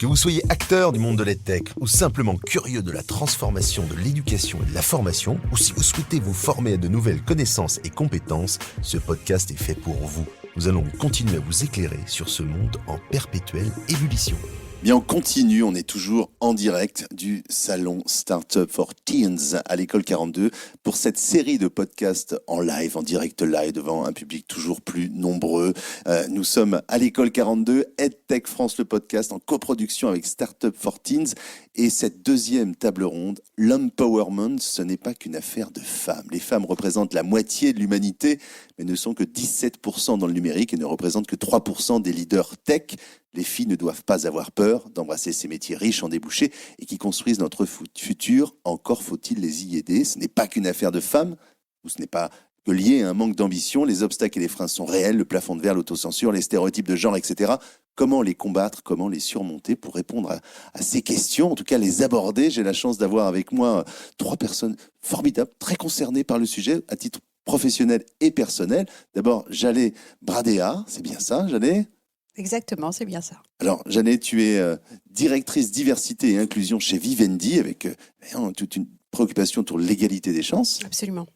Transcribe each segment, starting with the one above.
Que vous soyez acteur du monde de l'EdTech ou simplement curieux de la transformation de l'éducation et de la formation, ou si vous souhaitez vous former à de nouvelles connaissances et compétences, ce podcast est fait pour vous. Nous allons continuer à vous éclairer sur ce monde en perpétuelle ébullition. Bien, on continue, on est toujours en direct du salon Startup for Teens à l'école 42 pour cette série de podcasts en live, en direct live devant un public toujours plus nombreux. Nous sommes à l'école 42, EdTech France le podcast en coproduction avec Startup for Teens et cette deuxième table ronde, l'empowerment, ce n'est pas qu'une affaire de femmes. Les femmes représentent la moitié de l'humanité mais ne sont que 17% dans le numérique et ne représentent que 3% des leaders tech. Les filles ne doivent pas avoir peur d'embrasser ces métiers riches en débouchés et qui construisent notre futur. Encore faut-il les y aider. Ce n'est pas qu'une affaire de femmes, ou ce n'est pas que lié à un manque d'ambition. Les obstacles et les freins sont réels, le plafond de verre, l'autocensure, les stéréotypes de genre, etc. Comment les combattre, comment les surmonter pour répondre à ces questions, en tout cas les aborder. J'ai la chance d'avoir avec moi 3 personnes formidables, très concernées par le sujet, à titre professionnel et personnel. D'abord, Jaleh Bradea, c'est bien ça, Jaleh ? Exactement, c'est bien ça. Alors, Jaleh, tu es directrice diversité et inclusion chez Vivendi avec toute une préoccupation autour de l'égalité des chances. Absolument.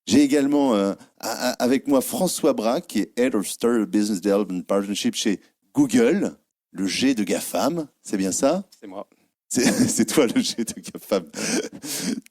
J'ai également avec moi François Braque, qui est Head of Startup Business Development Partnership chez Google, le G de GAFAM, c'est bien ça ? C'est moi. C'est toi le G de GAFAM.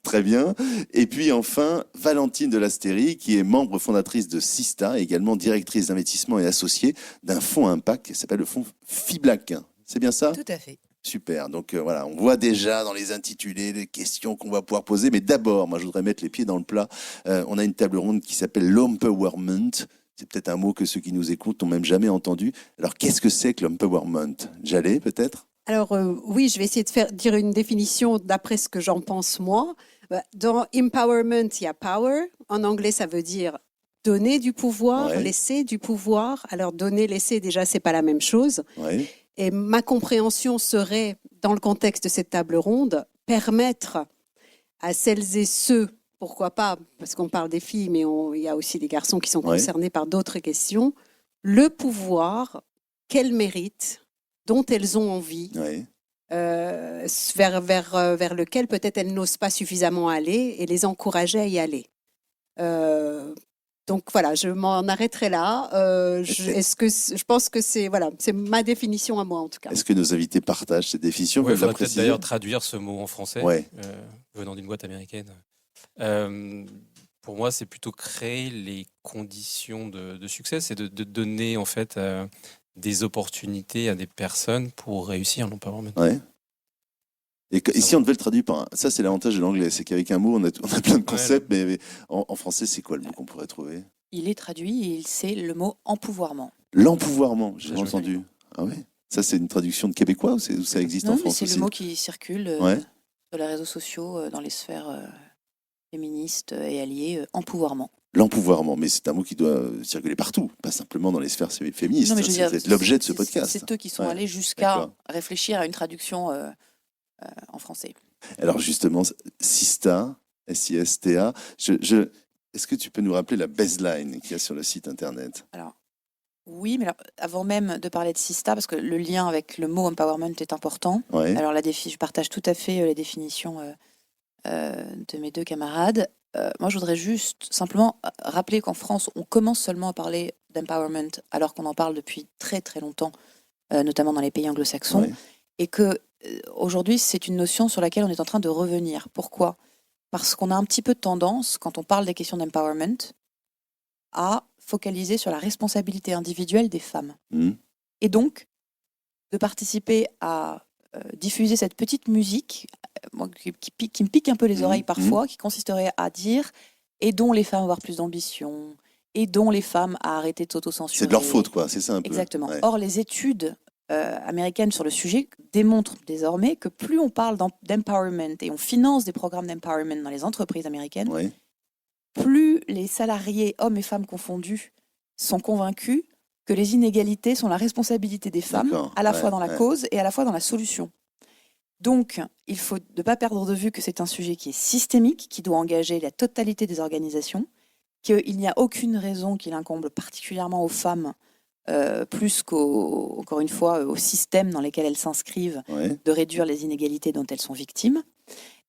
Très bien. Et puis enfin, Valentine de Lastérie, qui est membre fondatrice de Sista, et également directrice d'investissement et associée d'un fonds impact qui s'appelle le fonds Fiblac. C'est bien ça ? Tout à fait. Super. Donc voilà, on voit déjà dans les intitulés les questions qu'on va pouvoir poser. Mais d'abord, moi, je voudrais mettre les pieds dans le plat. On a une table ronde qui s'appelle l'empowerment. C'est peut-être un mot que ceux qui nous écoutent n'ont même jamais entendu. Alors, qu'est-ce que c'est que l'empowerment ? Jaleh, peut-être ? Alors oui, je vais essayer de dire une définition d'après ce que j'en pense moi. Dans empowerment, il y a power. En anglais, ça veut dire donner du pouvoir, Ouais. laisser du pouvoir. Alors donner, laisser, déjà, c'est pas la même chose. Oui. Et ma compréhension serait, dans le contexte de cette table ronde, permettre à celles et ceux, pourquoi pas, parce qu'on parle des filles, mais il y a aussi des garçons qui sont Ouais. concernés par d'autres questions, le pouvoir qu'elles méritent, dont elles ont envie, Oui. vers lequel peut-être elles n'osent pas suffisamment aller et les encourager à y aller. Donc voilà, je m'en arrêterai là. Je pense que c'est ma définition à moi en tout cas. Est-ce que nos invités partagent cette définition ? Il Vous la faudrait peut-être préciser ? d'ailleurs traduire ce mot en français, Ouais. venant d'une boîte américaine. Pour moi, c'est plutôt créer les conditions de succès, c'est de donner en fait des opportunités à des personnes pour réussir l'empowerment. Ouais. Et si on devait le traduire par ça, c'est l'avantage de l'anglais, c'est qu'avec un mot, on a plein de concepts, mais en français, c'est quoi le mot qu'on pourrait trouver ? Il est traduit et c'est le mot empouvoirment. L'empouvoirment, j'ai Très joli. entendu. Ah ouais. Ça, c'est une traduction de québécois ou ça existe en Non, mais France c'est aussi ? le mot qui circule Ouais. sur les réseaux sociaux, dans les sphères féministes et alliées, empouvoirment. L'empouvoirment, mais c'est un mot qui doit circuler partout, pas simplement dans les sphères féministes. Non, mais je veux dire, C'est l'objet de ce c'est- podcast. C'est eux qui sont Ouais, allés jusqu'à d'accord. réfléchir à une traduction en français. Alors justement, Sista, S-I-S-T-A, est-ce que tu peux nous rappeler la baseline qu'il y a sur le site internet ? Alors, oui, mais alors, avant même de parler de Sista, parce que le lien avec le mot empowerment est important. Ouais. Alors, je partage tout à fait les définitions de mes 2 camarades. Moi, je voudrais juste simplement rappeler qu'en France, on commence seulement à parler d'empowerment alors qu'on en parle depuis très très longtemps, notamment dans les pays anglo-saxons, Ouais. et que aujourd'hui, c'est une notion sur laquelle on est en train de revenir. Pourquoi ? Parce qu'on a un petit peu tendance, quand on parle des questions d'empowerment, à focaliser sur la responsabilité individuelle des femmes. Mhm. Et donc, de participer à diffuser cette petite musique moi, qui me pique un peu les Mhm. oreilles parfois, qui consisterait à dire aidons les femmes à avoir plus d'ambition, aidons les femmes à arrêter de s'autocensurer. C'est de leur faute, quoi, c'est ça un peu. Exactement. Ouais. Or, les études américaines sur le sujet démontrent désormais que plus on parle d'empowerment et on finance des programmes d'empowerment dans les entreprises américaines, Ouais. plus les salariés, hommes et femmes confondus, sont convaincus que les inégalités sont la responsabilité des femmes, D'accord. à la Ouais, fois dans la ouais. cause et à la fois dans la solution. Donc, il faut ne pas perdre de vue que c'est un sujet qui est systémique, qui doit engager la totalité des organisations, qu'il n'y a aucune raison qu'il incombe particulièrement aux femmes plus encore une fois, au système dans lesquels elles s'inscrivent, Ouais. de réduire les inégalités dont elles sont victimes.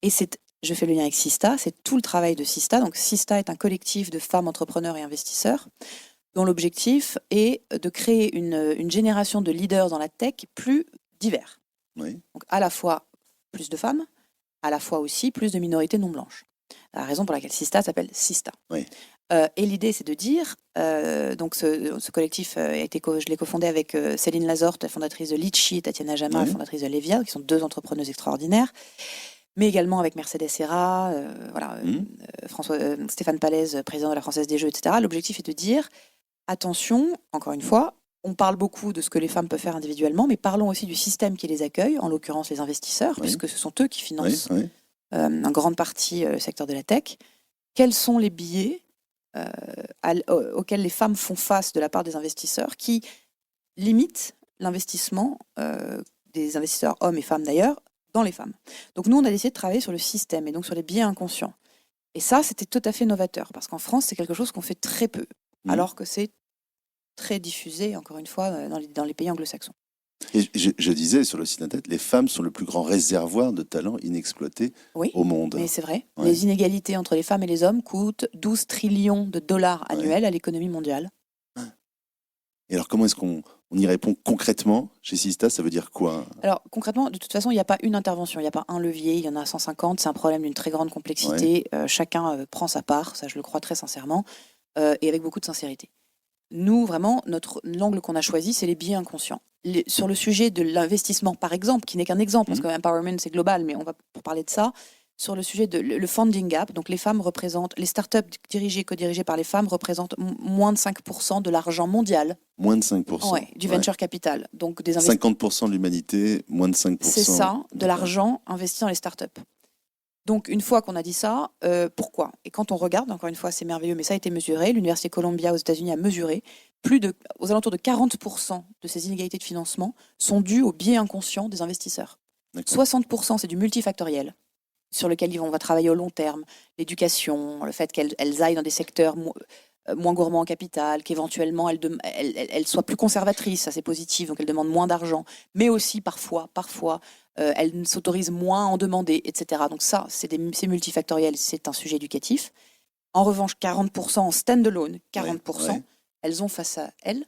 Et je fais le lien avec Sista, c'est tout le travail de Sista. Donc Sista est un collectif de femmes entrepreneurs et investisseurs dont l'objectif est de créer une génération de leaders dans la tech plus divers. Oui. Donc à la fois plus de femmes, à la fois aussi plus de minorités non blanches. La raison pour laquelle Sista s'appelle Sista. Oui. Et l'idée, c'est de dire, donc ce collectif, je l'ai cofondé avec Céline Lazorte, la fondatrice de Litchi, et Tatiana Jama, la fondatrice de Levia, qui sont deux entrepreneuses extraordinaires, mais également avec Mercedes Serra, Stéphane Palaise, président de la Française des Jeux, etc. L'objectif est de dire, attention, encore une fois, on parle beaucoup de ce que les femmes peuvent faire individuellement, mais parlons aussi du système qui les accueille, en l'occurrence les investisseurs, puisque ce sont eux qui financent en grande partie le secteur de la tech. Quels sont les biais auxquels les femmes font face de la part des investisseurs qui limitent l'investissement des investisseurs, hommes et femmes d'ailleurs, dans les femmes. Donc nous, on a décidé de travailler sur le système et donc sur les biais inconscients. Et ça, c'était tout à fait novateur, parce qu'en France, c'est quelque chose qu'on fait très peu, alors que c'est très diffusé, encore une fois, dans les pays anglo-saxons. Et je disais sur le site internet, les femmes sont le plus grand réservoir de talents inexploités au monde. Mais c'est vrai. Ouais. Les inégalités entre les femmes et les hommes coûtent 12 trillions de dollars annuels à l'économie mondiale. Et alors, comment est-ce qu'on y répond concrètement chez Sista? Ça veut dire quoi? Alors, concrètement, de toute façon, il n'y a pas une intervention, il n'y a pas un levier, il y en a 150. C'est un problème d'une très grande complexité. Chacun prend sa part, ça je le crois très sincèrement, et avec beaucoup de sincérité. Nous, vraiment, l'angle qu'on a choisi, c'est les biais inconscients. Sur le sujet de l'investissement, par exemple, qui n'est qu'un exemple, parce que empowerment, c'est global, mais on va parler de ça. Sur le sujet de le funding gap, donc les startups co-dirigées par les femmes représentent moins de 5% de l'argent mondial. Moins de 5%. Oui, du venture capital. Donc 50% de l'humanité, moins de 5%. C'est ça, de l'argent investi dans les startups. Donc, une fois qu'on a dit ça, pourquoi? Et quand on regarde, encore une fois, c'est merveilleux, mais ça a été mesuré. L'Université Columbia aux États-Unis a mesuré aux alentours de 40% de ces inégalités de financement sont dues au biais inconscient des investisseurs. 60%, c'est du multifactoriel, sur lequel on va travailler au long terme. L'éducation, le fait qu'elles aillent dans des secteurs moins gourmands en capital, qu'éventuellement elles soient plus conservatrices, ça c'est positif, donc elles demandent moins d'argent, mais aussi parfois elles s'autorisent moins à en demander, etc. Donc ça, c'est multifactoriel, c'est un sujet éducatif. En revanche, 40% en stand-alone, 40%, elles ont face à elles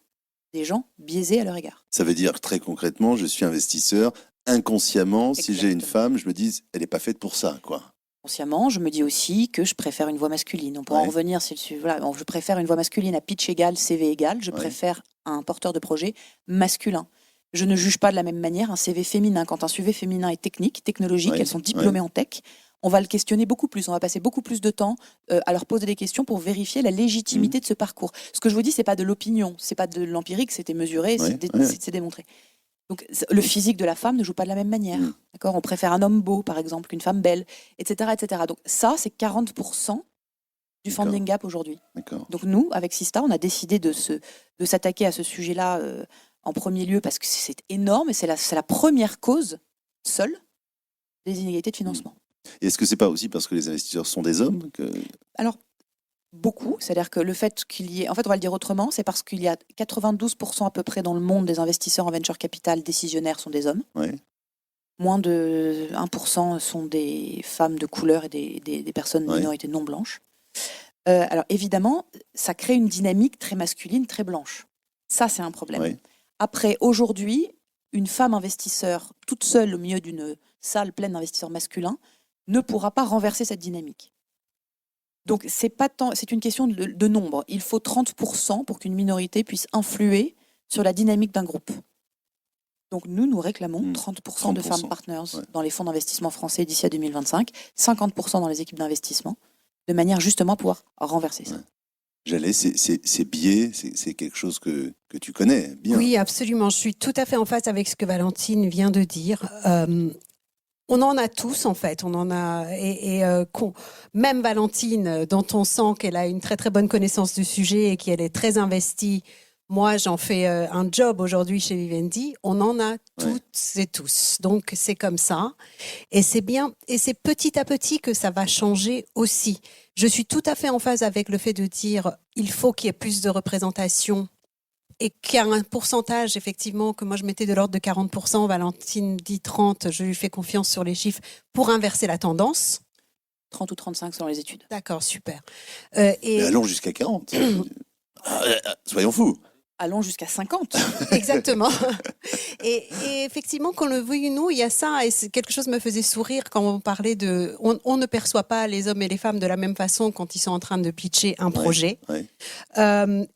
des gens biaisés à leur égard. Ça veut dire très concrètement, je suis investisseur, inconsciemment, si j'ai une femme, je me dis, elle n'est pas faite pour ça, quoi. Consciemment, je me dis aussi que je préfère une voix masculine. On pourra en revenir je préfère une voix masculine à pitch égal, CV égal. Je préfère un porteur de projet masculin. Je ne juge pas de la même manière un CV féminin. Quand un CV féminin est technologique, elles sont diplômées en tech, on va le questionner beaucoup plus. On va passer beaucoup plus de temps à leur poser des questions pour vérifier la légitimité de ce parcours. Ce que je vous dis, c'est pas de l'opinion, c'est pas de l'empirique, c'était mesuré, c'est démontré. Donc, le physique de la femme ne joue pas de la même manière. D'accord ? On préfère un homme beau, par exemple, qu'une femme belle, etc., etc. Donc, ça, c'est 40% du funding gap aujourd'hui. Donc, nous, avec Sista, on a décidé de s'attaquer à ce sujet-là en premier lieu parce que c'est énorme et c'est la première cause seule des inégalités de financement. Et est-ce que c'est pas aussi parce que les investisseurs sont des hommes Alors, beaucoup, c'est-à-dire que le fait qu'il y ait... En fait, on va le dire autrement, c'est parce qu'il y a 92% à peu près dans le monde des investisseurs en venture capital décisionnaires sont des hommes. Moins de 1% sont des femmes de couleur et des personnes minorités non blanches. Alors, évidemment, ça crée une dynamique très masculine, très blanche. Ça, c'est un problème. Après, aujourd'hui, une femme investisseur toute seule au milieu d'une salle pleine d'investisseurs masculins ne pourra pas renverser cette dynamique. Donc, c'est une question de nombre. Il faut 30% pour qu'une minorité puisse influer sur la dynamique d'un groupe. Donc, nous réclamons 30% de femmes partners dans les fonds d'investissement français d'ici à 2025, 50% dans les équipes d'investissement, de manière justement à pouvoir renverser ça. Ces biais, c'est quelque chose que tu connais bien. Oui, absolument. Je suis tout à fait en phase avec ce que Valentine vient de dire. On en a tous, en fait. On en a, même Valentine, dont on sent qu'elle a une très très bonne connaissance du sujet et qu'elle est très investie. Moi, j'en fais un job aujourd'hui chez Vivendi. On en a toutes et tous. Donc, c'est comme ça. Et c'est bien. Et c'est petit à petit que ça va changer aussi. Je suis tout à fait en phase avec le fait de dire il faut qu'il y ait plus de représentation et qu'il y a un pourcentage, effectivement, que moi je mettais de l'ordre de 40%, Valentine dit 30%, je lui fais confiance sur les chiffres, pour inverser la tendance. 30 ou 35 selon les études. D'accord, super. Mais Et allons jusqu'à 40. Soyons fous. Allons jusqu'à 50. exactement. Et effectivement, qu'on le veuille ou non, il y a ça, et c'est quelque chose qui me faisait sourire quand on parlait de... On ne perçoit pas les hommes et les femmes de la même façon quand ils sont en train de pitcher un projet. Ouais.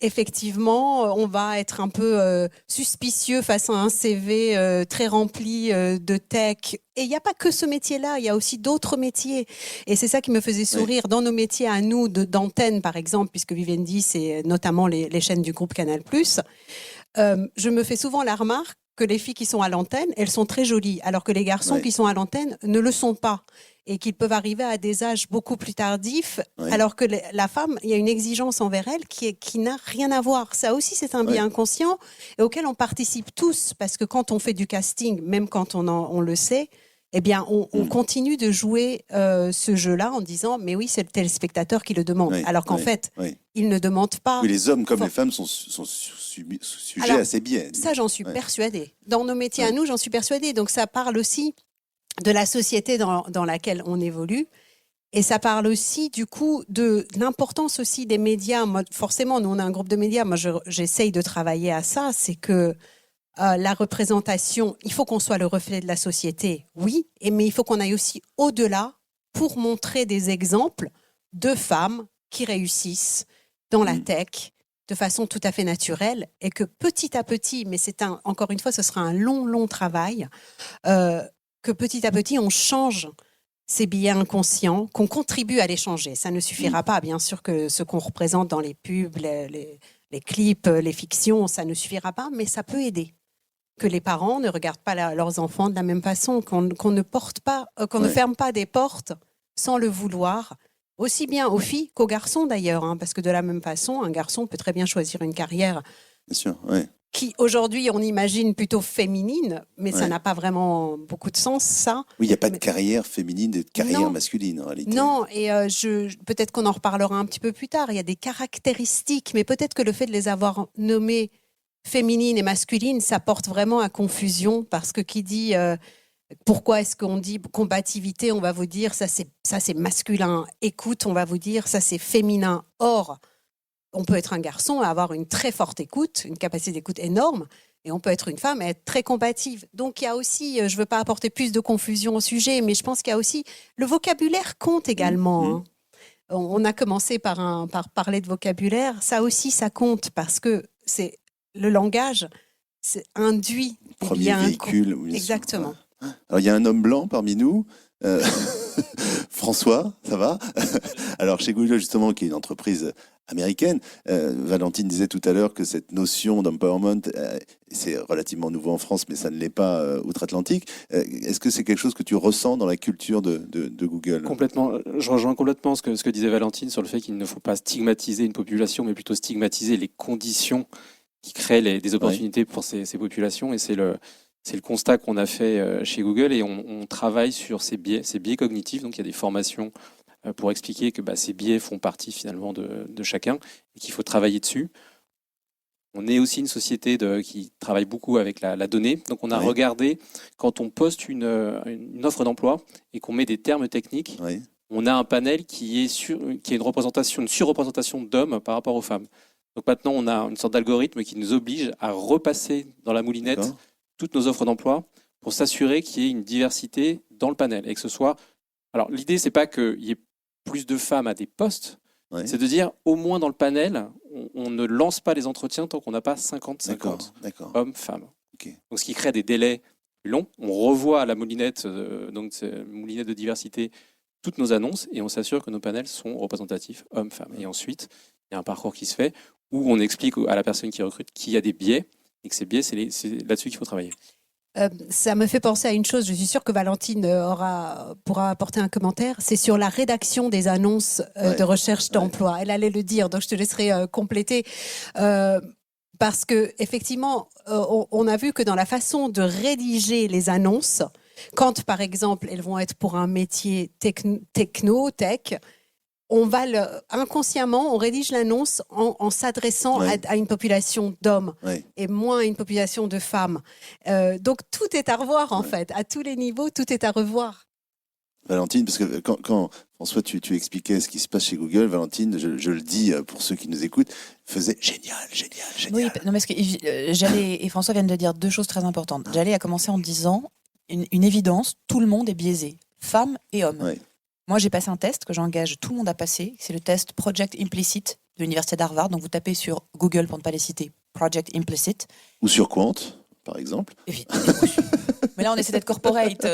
Effectivement, on va être un peu suspicieux face à un CV très rempli de tech. Et il n'y a pas que ce métier-là, il y a aussi d'autres métiers. Et c'est ça qui me faisait sourire. Dans nos métiers à nous, d'antenne par exemple, puisque Vivendi, c'est notamment les chaînes du groupe Canal+, je me fais souvent la remarque que les filles qui sont à l'antenne, elles sont très jolies, alors que les garçons qui sont à l'antenne ne le sont pas. Et qu'ils peuvent arriver à des âges beaucoup plus tardifs, alors que la femme, il y a une exigence envers elle qui n'a rien à voir. Ça aussi, c'est un biais inconscient et auquel on participe tous, parce que quand on fait du casting, même quand on le sait, eh bien, on continue de jouer ce jeu-là en disant « mais oui, c'est le téléspectateur qui le demande alors qu'en fait, il ne demande pas. » Oui, les hommes comme les femmes sont sujets à ces biais. Ça, j'en suis persuadée. Dans nos métiers à nous, j'en suis persuadée. Donc, ça parle aussi de la société dans laquelle on évolue. Et ça parle aussi, du coup, de l'importance aussi des médias. Moi, forcément, nous, on a un groupe de médias. Moi, j'essaye de travailler à ça. C'est que la représentation, il faut qu'on soit le reflet de la société, oui, mais il faut qu'on aille aussi au-delà pour montrer des exemples de femmes qui réussissent dans la tech de façon tout à fait naturelle et que petit à petit, mais encore une fois, ce sera un long, long travail, que petit à petit, on change ces biais inconscients, qu'on contribue à les changer. Ça ne suffira pas, bien sûr, que ce qu'on représente dans les pubs, les clips, les fictions, ça ne suffira pas, mais ça peut aider. Que les parents ne regardent pas leurs enfants de la même façon, qu'on ne ne ferme pas des portes sans le vouloir, aussi bien aux filles qu'aux garçons d'ailleurs, parce que de la même façon, un garçon peut très bien choisir une carrière Bien sûr, qui aujourd'hui on imagine plutôt féminine, mais ça n'a pas vraiment beaucoup de sens, ça. Oui, il n'y a pas de carrière féminine et de carrière masculine en réalité. Non, et peut-être qu'on en reparlera un petit peu plus tard, il y a des caractéristiques, mais peut-être que le fait de les avoir nommées féminine et masculine, ça porte vraiment à confusion, parce que qui dit pourquoi est-ce qu'on dit combativité, on va vous dire ça c'est masculin, écoute, on va vous dire ça c'est féminin. Or, on peut être un garçon et avoir une très forte écoute, une capacité d'écoute énorme, et on peut être une femme et être très combative. Donc il y a aussi, je ne veux pas apporter plus de confusion au sujet, mais je pense qu'il y a aussi, le vocabulaire compte également. On a commencé par parler de vocabulaire, ça aussi ça compte, parce que c'est le langage, c'est induit. Premier véhicule. Exactement. Alors, il y a un homme blanc parmi nous, François, ça va? Alors, chez Google, justement, qui est une entreprise américaine, Valentine disait tout à l'heure que cette notion d'empowerment, c'est relativement nouveau en France, mais ça ne l'est pas outre-Atlantique. Est-ce que c'est quelque chose que tu ressens dans la culture de Google? Complètement. Je rejoins complètement ce que disait Valentine sur le fait qu'il ne faut pas stigmatiser une population, mais plutôt stigmatiser les conditions qui créent des opportunités pour ces populations. Et c'est le constat qu'on a fait chez Google, et on travaille sur ces biais cognitifs. Donc il y a des formations pour expliquer que ces biais font partie finalement de chacun et qu'il faut travailler dessus. On est aussi une société qui travaille beaucoup avec la donnée. Donc on a regardé, quand on poste une offre d'emploi et qu'on met des termes techniques, on a un panel qui est une surreprésentation d'hommes par rapport aux femmes. Donc maintenant, on a une sorte d'algorithme qui nous oblige à repasser dans la moulinette toutes nos offres d'emploi pour s'assurer qu'il y ait une diversité dans le panel. Et que ce soit... Alors, l'idée, c'est pas qu'il y ait plus de femmes à des postes, c'est de dire, au moins dans le panel, on ne lance pas les entretiens tant qu'on n'a pas 50-50 hommes-femmes. Okay. Donc, ce qui crée des délais plus longs. On revoit à la moulinette, donc moulinette de diversité, toutes nos annonces, et on s'assure que nos panels sont représentatifs hommes-femmes. Et ensuite, il y a un parcours qui se fait où on explique à la personne qui recrute qu'il y a des biais, et que ces biais, c'est là-dessus qu'il faut travailler. Ça me fait penser à une chose, je suis sûre que Valentine pourra apporter un commentaire, c'est sur la rédaction des annonces de recherche d'emploi. Elle allait le dire, donc je te laisserai compléter. Parce qu'effectivement, on a vu que dans la façon de rédiger les annonces, quand par exemple elles vont être pour un métier techno, tech, inconsciemment, on rédige l'annonce en s'adressant à une population d'hommes et moins à une population de femmes. Donc tout est à revoir en fait, à tous les niveaux, tout est à revoir. Valentine, parce que quand François, tu expliquais ce qui se passe chez Google, Valentine, je le dis pour ceux qui nous écoutent, faisait génial. Oui, non, parce que Jaleh et François viennent de dire deux choses très importantes. Jaleh a commencé en disant une évidence, tout le monde est biaisé, femmes et hommes. Ouais. Moi, j'ai passé un test que j'engage tout le monde à passer. C'est le test Project Implicit de l'université d'Harvard. Donc, vous tapez sur Google, pour ne pas les citer, Project Implicit. Ou sur Quant, par exemple. Mais là, on essaie d'être corporate.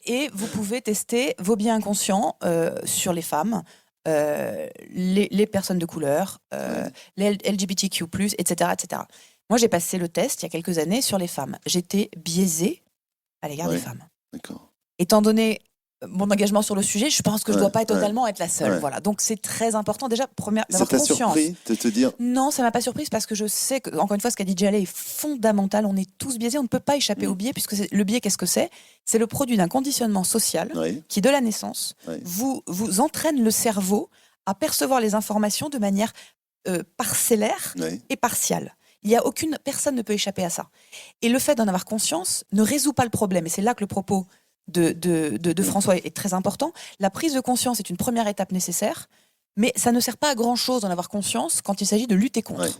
Et vous pouvez tester vos biais inconscients sur les femmes, les personnes de couleur, les LGBTQ+, etc., etc. Moi, j'ai passé le test il y a quelques années sur les femmes. J'étais biaisée à l'égard des femmes. D'accord. Étant donné mon engagement sur le sujet, je pense que je ne dois pas totalement être la seule. Voilà. Donc c'est très important déjà d'avoir conscience. Ça t'a surpris de te dire? Non, ça ne m'a pas surprise parce que je sais que, encore une fois, ce qu'a dit Jaleh est fondamental. On est tous biaisés, on ne peut pas échapper au biais, puisque le biais, qu'est-ce que c'est? C'est le produit d'un conditionnement social qui, de la naissance, vous entraîne le cerveau à percevoir les informations de manière parcellaire et partiale. Personne ne peut échapper à ça. Et le fait d'en avoir conscience ne résout pas le problème. Et c'est là que le propos de François est très important. La prise de conscience est une première étape nécessaire, mais ça ne sert pas à grand-chose d'en avoir conscience quand il s'agit de lutter contre.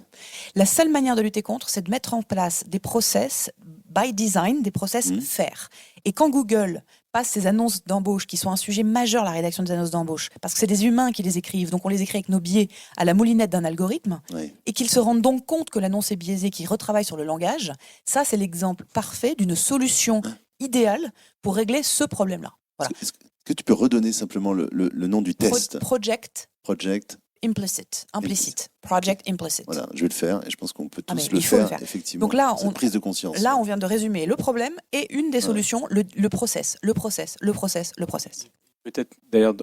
La seule manière de lutter contre, c'est de mettre en place des process by design, des process faire. Et quand Google passe ces annonces d'embauche, qui sont un sujet majeur, la rédaction des annonces d'embauche, parce que c'est des humains qui les écrivent, donc on les écrit avec nos biais à la moulinette d'un algorithme, et qu'ils se rendent donc compte que l'annonce est biaisée, qu'ils retravaillent sur le langage, ça c'est l'exemple parfait d'une solution idéale pour régler ce problème-là. Voilà. Est-ce que tu peux redonner simplement le nom du test? Project Implicit. Project Implicit. Voilà, je vais le faire et je pense qu'on peut tous le faire, effectivement. Donc là, cette prise de conscience. Là, on vient de résumer le problème et une des solutions, le process. Peut-être d'ailleurs,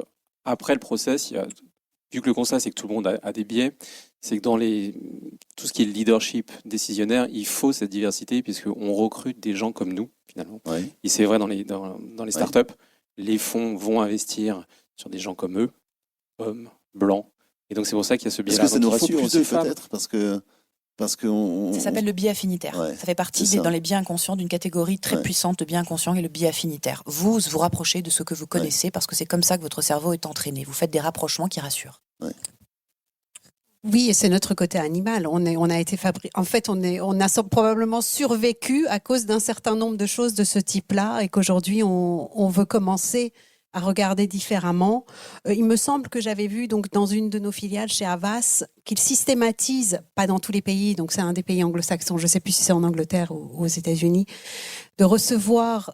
après le process, vu que le constat, c'est que tout le monde a des biais, c'est que dans tout ce qui est leadership décisionnaire, il faut cette diversité puisqu'on recrute des gens comme nous, finalement. Et c'est vrai dans les startups, les fonds vont investir sur des gens comme eux, hommes, blancs. Et donc c'est pour ça qu'il y a ce biais-là. Est-ce que ça nous Donc, rassure aussi peut-être parce que ça s'appelle le biais affinitaire. Ça fait partie dans les biais inconscients d'une catégorie très puissante de biais inconscients et le biais affinitaire. Vous rapprochez de ce que vous connaissez parce que c'est comme ça que votre cerveau est entraîné. Vous faites des rapprochements qui rassurent. Oui, et c'est notre côté animal. On a été fabriqué. En fait, on a probablement survécu à cause d'un certain nombre de choses de ce type-là, et qu'aujourd'hui on veut commencer à regarder différemment. Il me semble que j'avais vu donc dans une de nos filiales chez Havas qu'ils systématisent, pas dans tous les pays, donc c'est un des pays anglo-saxons, je ne sais plus si c'est en Angleterre ou aux États-Unis, de recevoir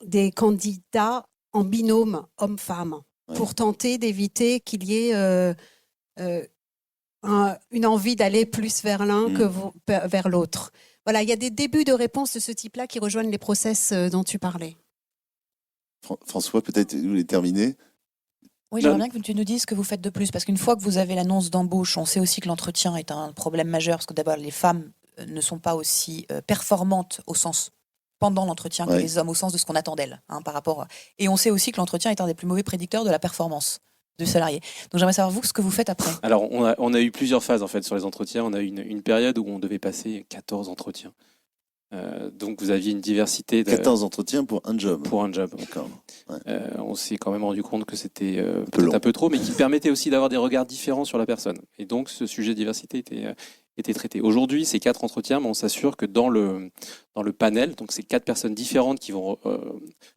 des candidats en binôme homme-femme pour tenter d'éviter qu'il y ait une envie d'aller plus vers l'un que vers l'autre. Voilà, il y a des débuts de réponses de ce type-là qui rejoignent les process dont tu parlais. François, peut-être vous voulez terminer? Oui, j'aimerais bien que tu nous dises ce que vous faites de plus, parce qu'une fois que vous avez l'annonce d'embauche, on sait aussi que l'entretien est un problème majeur, parce que d'abord, les femmes ne sont pas aussi performantes au sens pendant l'entretien que les hommes, au sens de ce qu'on attend d'elles, par rapport. Et on sait aussi que l'entretien est un des plus mauvais prédicteurs de la performance du salarié. Donc j'aimerais savoir, vous, ce que vous faites après. Alors, on a eu plusieurs phases en fait sur les entretiens. On a eu une période où on devait passer 14 entretiens. Donc vous aviez une diversité 14 entretiens pour un job. D'accord. On s'est quand même rendu compte que c'était peut-être un peu trop, mais qui permettait aussi d'avoir des regards différents sur la personne. Et donc ce sujet de diversité était traité. Aujourd'hui, c'est 4 entretiens, mais on s'assure que dans le panel, donc c'est 4 personnes différentes qui vont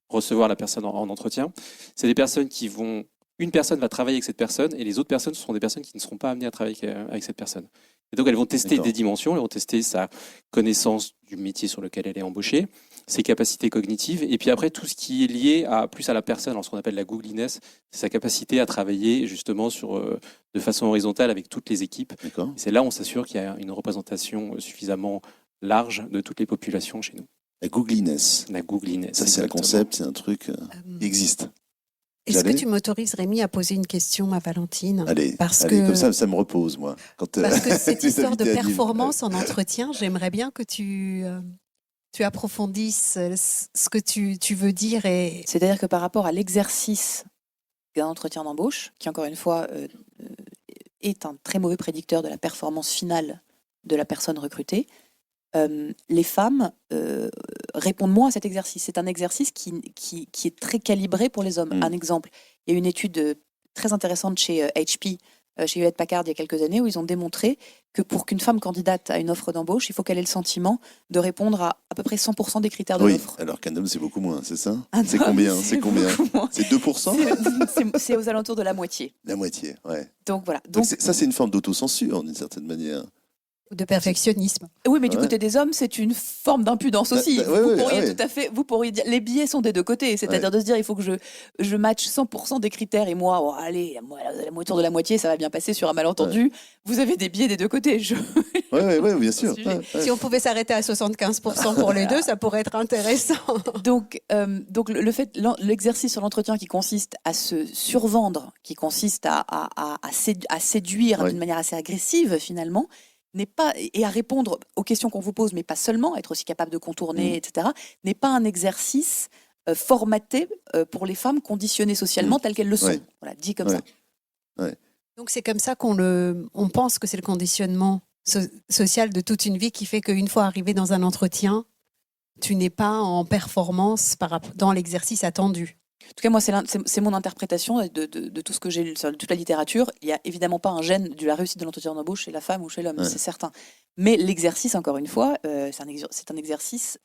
recevoir la personne en entretien. C'est des personnes qui vont... Une personne va travailler avec cette personne et les autres personnes, ce sont des personnes qui ne seront pas amenées à travailler avec cette personne. Et donc, elles vont tester des dimensions, elles vont tester sa connaissance du métier sur lequel elle est embauchée, ses capacités cognitives, et puis après, tout ce qui est lié plus à la personne, alors ce qu'on appelle la googliness, c'est sa capacité à travailler justement de façon horizontale avec toutes les équipes. Et c'est là où on s'assure qu'il y a une représentation suffisamment large de toutes les populations chez nous. La googliness. Ça, c'est un concept, c'est un truc qui existe. Est-ce que tu m'autorises, Rémi, à poser une question à Valentine? Allez, comme ça me repose, moi. Parce que cette histoire de performance en entretien, j'aimerais bien que tu approfondisses ce que tu veux dire. C'est-à-dire que par rapport à l'exercice d'un entretien d'embauche, qui encore une fois est un très mauvais prédicteur de la performance finale de la personne recrutée, les femmes répondent moins à cet exercice. C'est un exercice qui est très calibré pour les hommes. Un exemple, il y a une étude très intéressante chez HP, chez Hewlett-Packard il y a quelques années, où ils ont démontré que pour qu'une femme candidate à une offre d'embauche, il faut qu'elle ait le sentiment de répondre à peu près 100% des critères de l'offre. Alors qu'un homme, c'est beaucoup moins, c'est ça? Un C'est homme, combien? c'est C'est combien? beaucoup moins. C'est 2%? C'est aux alentours de la moitié. La moitié, ouais. Donc voilà. Donc, ça, c'est une forme d'autocensure, d'une certaine manière. De perfectionnisme. Oui, mais du Ouais. côté des hommes, c'est une forme d'impudence aussi. Ouais, Vous pourriez dire, les biais sont des deux côtés, c'est-à-dire de se dire, il faut que je matche 100% des critères et moi, allez, autour de la moitié, ça va bien passer sur un malentendu. Vous avez des biais des deux côtés. Ouais, bien sûr. Sujet. Si on pouvait s'arrêter à 75% pour les deux, ça pourrait être intéressant. Donc l'exercice sur l'entretien qui consiste à se survendre, qui consiste à séduire d'une manière assez agressive finalement, n'est pas, et à répondre aux questions qu'on vous pose, mais pas seulement, être aussi capable de contourner, etc., n'est pas un exercice formaté pour les femmes conditionnées socialement telles qu'elles le sont. Ouais. Voilà, dit comme ça. Donc c'est comme ça on pense que c'est le conditionnement social de toute une vie qui fait qu'une fois arrivé dans un entretien, tu n'es pas en performance dans l'exercice attendu. En tout cas, moi, c'est mon interprétation de tout ce que j'ai lu sur toute la littérature. Il n'y a évidemment pas un gène de la réussite de l'entretien d'embauche chez la femme ou chez l'homme, c'est certain. Mais l'exercice, encore une fois, c'est un exercice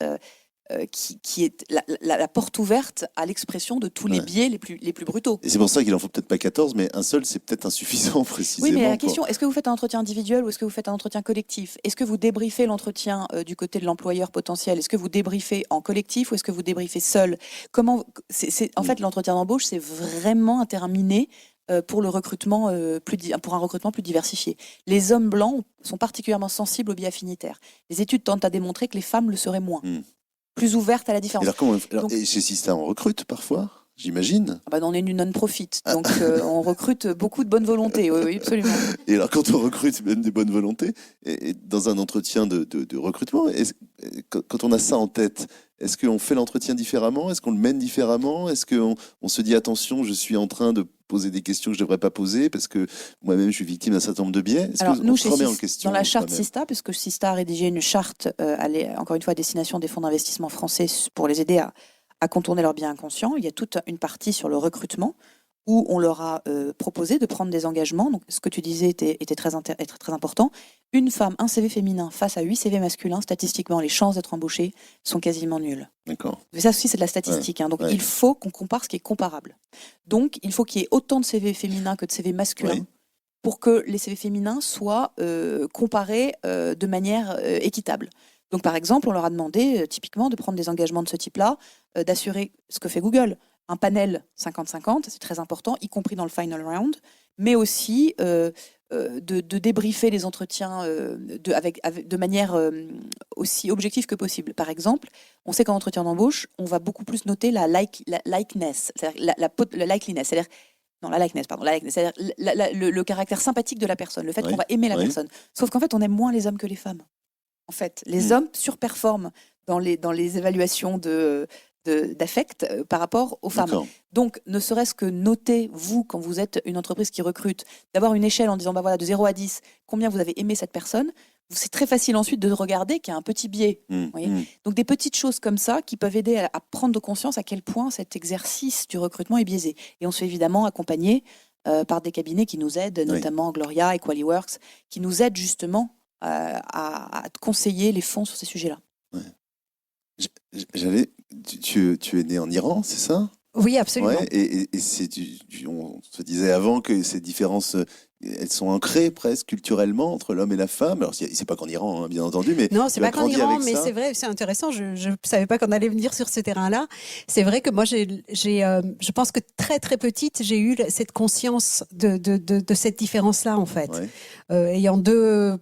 qui est la porte ouverte à l'expression de tous les biais les plus brutaux. Et c'est pour ça qu'il en faut peut-être pas 14, mais un seul, c'est peut-être insuffisant précisément. Oui, mais la question, est-ce que vous faites un entretien individuel ou est-ce que vous faites un entretien collectif? Est-ce que vous débriefez l'entretien du côté de l'employeur potentiel? Est-ce que vous débriefez en collectif ou est-ce que vous débriefez seul? En fait, l'entretien d'embauche, c'est vraiment un terminé pour le recrutement pour un recrutement plus diversifié. Les hommes blancs sont particulièrement sensibles aux biais affinitaires. Les études tentent à démontrer que les femmes le seraient moins. Plus ouverte à la différence. Et chez Sista, on recrute parfois, j'imagine. On est une non-profit, donc on recrute beaucoup de bonne volonté, oui, absolument. Et alors, quand on recrute même des bonnes volontés, et dans un entretien de recrutement, quand on a ça en tête, est-ce qu'on fait l'entretien différemment? Est-ce qu'on le mène différemment? Est-ce qu'on se dit, attention, je suis en train de poser des questions que je ne devrais pas poser parce que moi-même, je suis victime d'un certain nombre de biais? Est-ce qu'on se remet en question? Dans la charte Sista, puisque Sista a rédigé une charte, encore une fois, à destination des fonds d'investissement français pour les aider à contourner leurs biais inconscients, il y a toute une partie sur le recrutement où on leur a proposé de prendre des engagements. Donc, ce que tu disais était très important. Une femme, un CV féminin face à 8 CV masculins, statistiquement, les chances d'être embauchée sont quasiment nulles. D'accord. Mais ça aussi, c'est de la statistique. Donc, il faut qu'on compare ce qui est comparable. Donc, il faut qu'il y ait autant de CV féminins que de CV masculins pour que les CV féminins soient comparés de manière équitable. Donc, par exemple, on leur a demandé typiquement de prendre des engagements de ce type-là, d'assurer ce que fait Google, un panel 50-50, c'est très important, y compris dans le final round, mais aussi de débriefer les entretiens de manière aussi objective que possible. Par exemple, on sait qu'en entretien d'embauche, on va beaucoup plus noter la likeness, c'est-à-dire la likeliness, c'est-à-dire c'est-à-dire le caractère sympathique de la personne, le fait qu'on va aimer la personne. Sauf qu'en fait, on aime moins les hommes que les femmes. En fait, les hommes surperforment dans les évaluations d'affect par rapport aux femmes. D'accord. Donc, ne serait-ce que noter, vous, quand vous êtes une entreprise qui recrute, d'avoir une échelle en disant, de 0 à 10, combien vous avez aimé cette personne, c'est très facile ensuite de regarder qu'il y a un petit biais. Donc, des petites choses comme ça qui peuvent aider à prendre conscience à quel point cet exercice du recrutement est biaisé. Et on se fait évidemment accompagner par des cabinets qui nous aident, notamment Gloria et Qualiworks, qui nous aident justement à conseiller les fonds sur ces sujets-là. Tu es né en Iran, c'est ça? Oui, absolument. Et on se disait avant que ces différences, elles sont ancrées presque culturellement entre l'homme et la femme. Alors, c'est pas qu'en Iran, bien entendu, mais non, c'est pas qu'en Iran, mais ça. C'est vrai, c'est intéressant. Je savais pas qu'on allait venir sur ce terrain-là. C'est vrai que moi, je pense que très très petite, j'ai eu cette conscience de cette différence-là en fait, ayant deux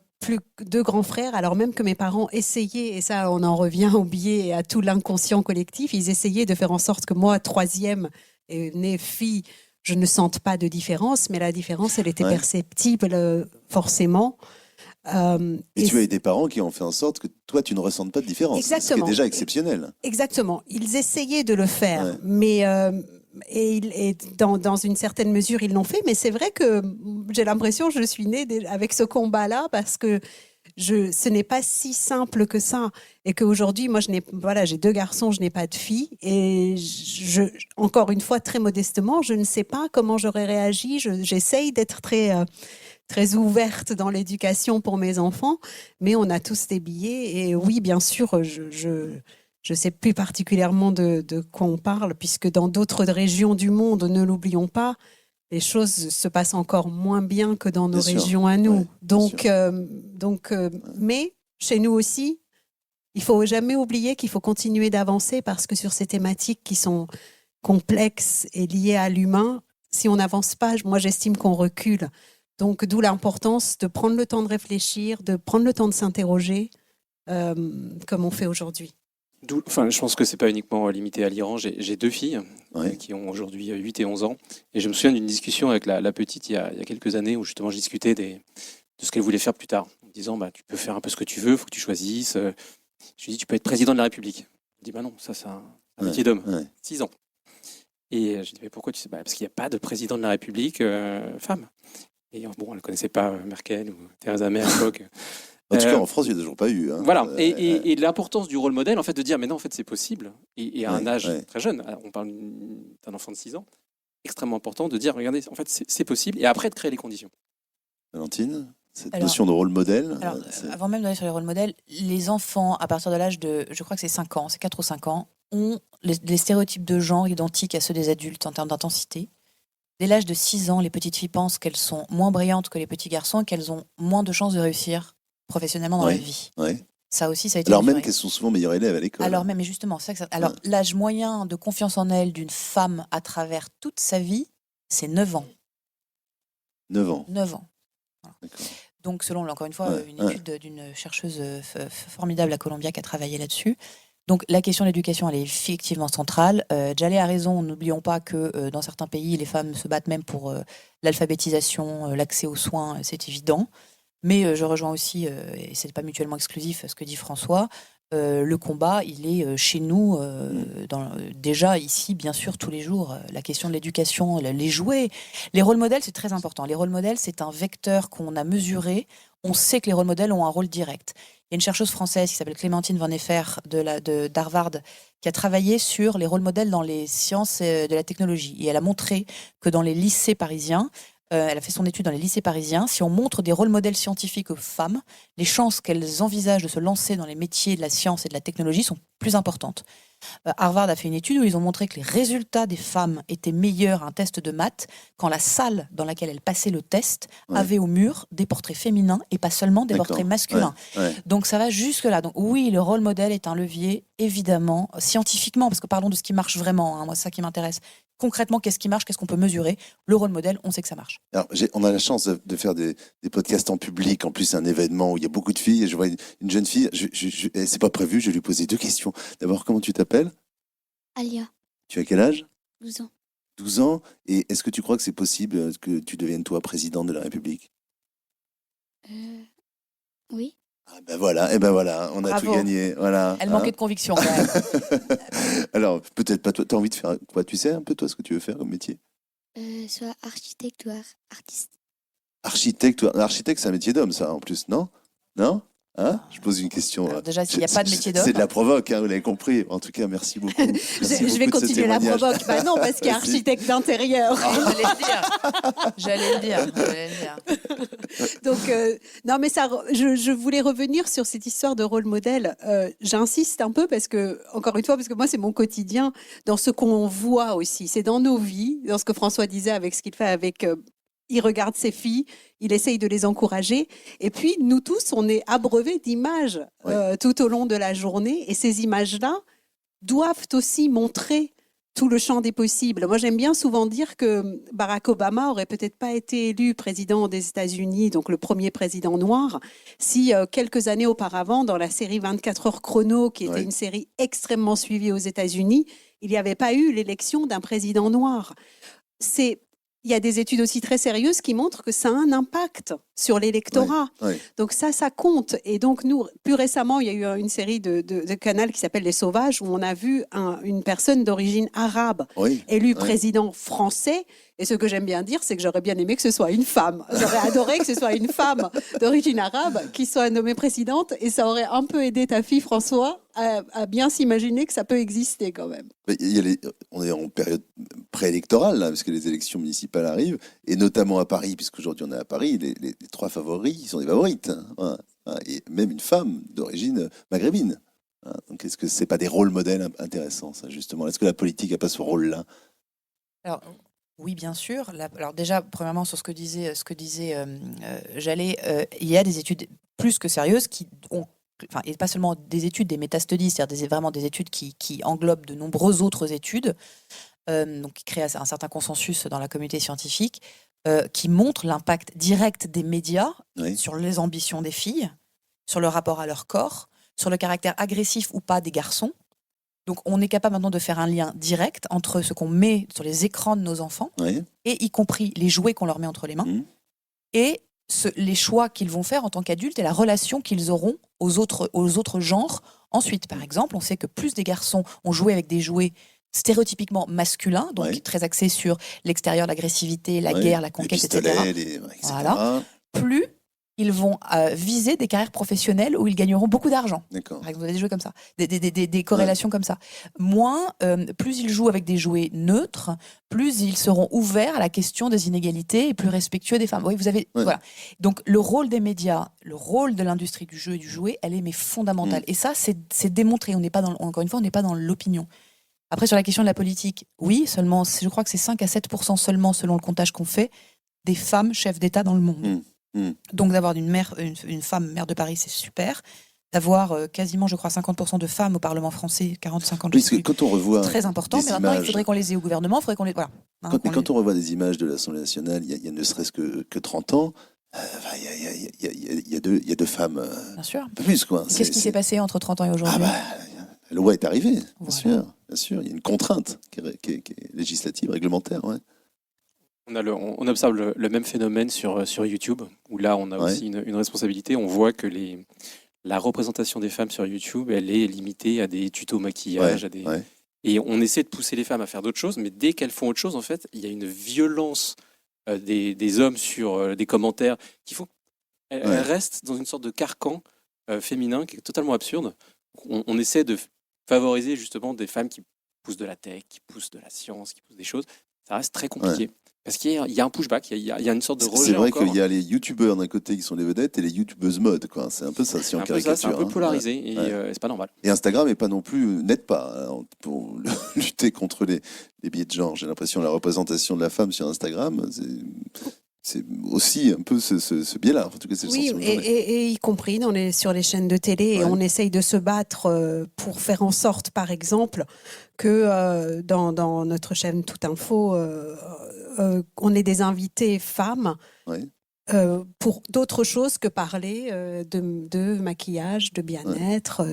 grands frères, alors même que mes parents essayaient, et ça on en revient au biais et à tout l'inconscient collectif, ils essayaient de faire en sorte que moi, troisième, née fille, je ne sente pas de différence, mais la différence, elle était perceptible forcément. Et tu as eu des parents qui ont fait en sorte que toi, tu ne ressentes pas de différence. Exactement. Ce qui est déjà exceptionnel. Exactement. Ils essayaient de le faire, mais et dans une certaine mesure, ils l'ont fait. Mais c'est vrai que j'ai l'impression que je suis née avec ce combat-là parce que ce n'est pas si simple que ça. Et qu'aujourd'hui, moi, j'ai 2 garçons, je n'ai pas de fille. Et encore une fois, très modestement, je ne sais pas comment j'aurais réagi. J'essaye d'être très ouverte dans l'éducation pour mes enfants, mais on a tous des billets. Et oui, bien sûr, je sais plus particulièrement de quoi on parle, puisque dans d'autres régions du monde, ne l'oublions pas, les choses se passent encore moins bien que dans nos Bien sûr. régions à nous. Ouais, Donc, mais chez nous aussi, il faut jamais oublier qu'il faut continuer d'avancer parce que sur ces thématiques qui sont complexes et liées à l'humain, si on n'avance pas, moi j'estime qu'on recule. Donc d'où l'importance de prendre le temps de réfléchir, de prendre le temps de s'interroger, comme on fait aujourd'hui. Je pense que c'est pas uniquement limité à l'Iran. J'ai 2 filles Ouais. qui ont aujourd'hui 8 et 11 ans. Et je me souviens d'une discussion avec la petite il y a quelques années où justement je discutais de ce qu'elle voulait faire plus tard. En me disant, tu peux faire un peu ce que tu veux, il faut que tu choisisses. Je lui dis, tu peux être président de la République. Elle dit, non, ça c'est un métier d'homme. Ouais. 6 ans. Et je lui dis, mais pourquoi tu sais parce qu'il n'y a pas de président de la République femme. Et bon, elle ne connaissait pas Merkel ou Theresa May à l'époque. En tout cas, en France, il n'y a toujours pas eu. Hein. Voilà, et l'importance du rôle modèle, en fait, de dire, mais non, en fait, c'est possible. Et à un âge très jeune, on parle d'un enfant de 6 ans, extrêmement important de dire, regardez, en fait, c'est possible. Et après, de créer les conditions. Valentine, cette notion de rôle modèle. Avant même d'aller sur les rôles modèles, les enfants, à partir de l'âge de, je crois que c'est 5 ans, c'est 4 ou 5 ans, ont les stéréotypes de genre identiques à ceux des adultes en termes d'intensité. Dès l'âge de 6 ans, les petites filles pensent qu'elles sont moins brillantes que les petits garçons et qu'elles ont moins de chances de réussir professionnellement dans la vie. Ouais. Ça aussi, ça a été Alors mesuré. même qu'elles sont souvent meilleures élèves à l'école. Alors même, mais justement, c'est ça que alors l'âge moyen de confiance en elle d'une femme à travers toute sa vie, c'est 9 ans. 9 ans. 9 ans. Voilà. D'accord. Donc, selon, encore une fois, une étude d'une chercheuse formidable à Columbia qui a travaillé là-dessus. Donc, la question de l'éducation, elle est effectivement centrale. Jaleh a raison, n'oublions pas que dans certains pays, les femmes se battent même pour l'alphabétisation, l'accès aux soins, c'est évident. Mais je rejoins aussi, et c'est pas mutuellement exclusif, ce que dit François, le combat, il est chez nous, déjà ici, bien sûr, tous les jours. La question de l'éducation, les jouets, les rôles modèles, c'est très important. Les rôles modèles, c'est un vecteur qu'on a mesuré. On sait que les rôles modèles ont un rôle direct. Il y a une chercheuse française qui s'appelle Clémentine Van Effer d'Harvard qui a travaillé sur les rôles modèles dans les sciences de la technologie. Et elle a montré que dans les lycées parisiens, elle a fait son étude dans les lycées parisiens. Si on montre des rôles modèles scientifiques aux femmes, les chances qu'elles envisagent de se lancer dans les métiers de la science et de la technologie sont plus importantes. Harvard a fait une étude où ils ont montré que les résultats des femmes étaient meilleurs à un test de maths quand la salle dans laquelle elles passaient le test avait au mur des portraits féminins et pas seulement des portraits masculins. Donc ça va jusque-là. Donc oui, le rôle modèle est un levier, évidemment, scientifiquement, parce que parlons de ce qui marche vraiment. Moi, c'est ça qui m'intéresse. Concrètement, qu'est-ce qui marche, qu'est-ce qu'on peut mesurer? Le rôle modèle, on sait que ça marche. Alors, on a la chance de faire des podcasts en public, en plus un événement où il y a beaucoup de filles, et je vois une jeune fille, c'est pas prévu, je vais lui poser 2 questions. D'abord, comment tu t'appelles? Alia, Tu as quel âge? 12 ans. 12 ans. Et est-ce que tu crois que c'est possible que tu deviennes toi président de la République? Oui. Ah ben voilà, on a Bravo. tout gagné. Voilà, Elle manquait de conviction. Quand même. Alors, peut-être pas toi, tu as envie de faire quoi? Tu sais un peu toi ce que tu veux faire comme métier? Soit architecte ou artiste. Architecte, c'est un métier d'homme, ça, en plus, non? Non? Hein? Je pose une question. Alors déjà, s'il n'y a pas de métier d'homme. C'est de la provoque, hein, vous l'avez compris. En tout cas, merci beaucoup. Je vais continuer la provoque. Non, parce qu'il y a architecte d'intérieur. J'allais le dire. Donc, non, mais je voulais revenir sur cette histoire de rôle modèle. J'insiste un peu parce que, encore une fois, parce que moi, c'est mon quotidien, dans ce qu'on voit aussi. C'est dans nos vies, dans ce que François disait avec ce qu'il fait avec. Il regarde ses filles, il essaye de les encourager. Et puis, nous tous, on est abreuvés d'images tout au long de la journée. Et ces images-là doivent aussi montrer tout le champ des possibles. Moi, j'aime bien souvent dire que Barack Obama aurait peut-être pas été élu président des États-Unis, donc le premier président noir, si quelques années auparavant, dans la série 24 heures chrono, qui était une série extrêmement suivie aux États-Unis, il n'y avait pas eu l'élection d'un président noir. il y a des études aussi très sérieuses qui montrent que ça a un impact sur l'électorat. Ouais. Donc ça compte. Et donc nous, plus récemment, il y a eu une série de canaux qui s'appelle Les Sauvages, où on a vu une personne d'origine arabe élu président français. Et ce que j'aime bien dire, c'est que j'aurais bien aimé que ce soit une femme. J'aurais adoré que ce soit une femme d'origine arabe qui soit nommée présidente. Et ça aurait un peu aidé ta fille, François, à bien s'imaginer que ça peut exister quand même. On est en période préélectorale, là, parce que les élections municipales arrivent, et notamment à Paris, puisqu'aujourd'hui on est à Paris, les trois favoris sont des favorites. Hein. Et même une femme d'origine maghrébine. Hein. Donc est-ce que ce n'est pas des rôles modèles intéressants, ça, justement? Est-ce que la politique n'a pas ce rôle-là? Alors, oui, bien sûr. Alors déjà, premièrement, sur ce que disait Jallet, il y a des études plus que sérieuses qui ont, enfin, et pas seulement des études, des métastudies, c'est-à-dire vraiment des études qui englobent de nombreuses autres études, donc qui créent un certain consensus dans la communauté scientifique, qui montrent l'impact direct des médias sur les ambitions des filles, sur le rapport à leur corps, sur le caractère agressif ou pas des garçons. Donc, on est capable maintenant de faire un lien direct entre ce qu'on met sur les écrans de nos enfants, et y compris les jouets qu'on leur met entre les mains, et les choix qu'ils vont faire en tant qu'adultes et la relation qu'ils auront aux autres genres. Ensuite, par exemple, on sait que plus des garçons ont joué avec des jouets stéréotypiquement masculins, donc très axés sur l'extérieur, l'agressivité, la guerre, la conquête, les pistolets, etc. etc. Voilà. Plus ils vont viser des carrières professionnelles où ils gagneront beaucoup d'argent. D'accord. Par exemple, des jeux comme ça, des corrélations comme ça. Moins, plus ils jouent avec des jouets neutres, plus ils seront ouverts à la question des inégalités et plus respectueux des femmes. Oui, vous avez, voilà. Donc le rôle des médias, le rôle de l'industrie du jeu et du jouet, elle est mais fondamentale. Et ça, c'est démontré. Encore une fois, on n'est pas dans l'opinion. Après, sur la question de la politique, oui, seulement, je crois que c'est 5 à 7% seulement, selon le comptage qu'on fait, des femmes chefs d'État dans le monde. Donc d'avoir une femme maire de Paris, c'est super. D'avoir quasiment, je crois, 50% de femmes au Parlement français, 40-50%. Oui, quand on revoit c'est très important, mais maintenant il faudrait qu'on les ait au gouvernement, il faudrait qu'on les... Voilà. Quand on revoit des images de l'Assemblée nationale, il y a ne serait-ce que 30 ans, il y a deux femmes, bien sûr. Un peu plus, quoi. Qu'est-ce qui s'est passé entre 30 ans et aujourd'hui? La loi est arrivée, bien sûr. Il y a une contrainte qui est législative, réglementaire. On observe le même phénomène sur YouTube, où là on a aussi une responsabilité. On voit que la représentation des femmes sur YouTube, elle est limitée à des tutos maquillage, et on essaie de pousser les femmes à faire d'autres choses, mais dès qu'elles font autre chose, en fait, il y a une violence des hommes sur des commentaires qui font qu'elles restent dans une sorte de carcan féminin qui est totalement absurde. On essaie de favoriser justement des femmes qui poussent de la tech, qui poussent de la science, qui poussent des choses. Ça reste très compliqué. Parce qu'il y a un pushback, il y a une sorte de rejet. C'est vrai encore. qu'il y a les youtubeurs d'un côté qui sont les vedettes et les youtubeuses mode, quoi. C'est un peu ça, si on caricature. C'est un peu polarisé et c'est pas normal. Et Instagram n'aide pas pour lutter contre les biais de genre. J'ai l'impression que la représentation de la femme sur Instagram, c'est aussi un peu ce biais-là. En tout cas, c'est le sentiment. Et y compris sur les chaînes de télé. Et on essaye de se battre pour faire en sorte, par exemple, que dans notre chaîne Tout Info, on ait des invités femmes pour d'autres choses que parler de maquillage, de bien-être.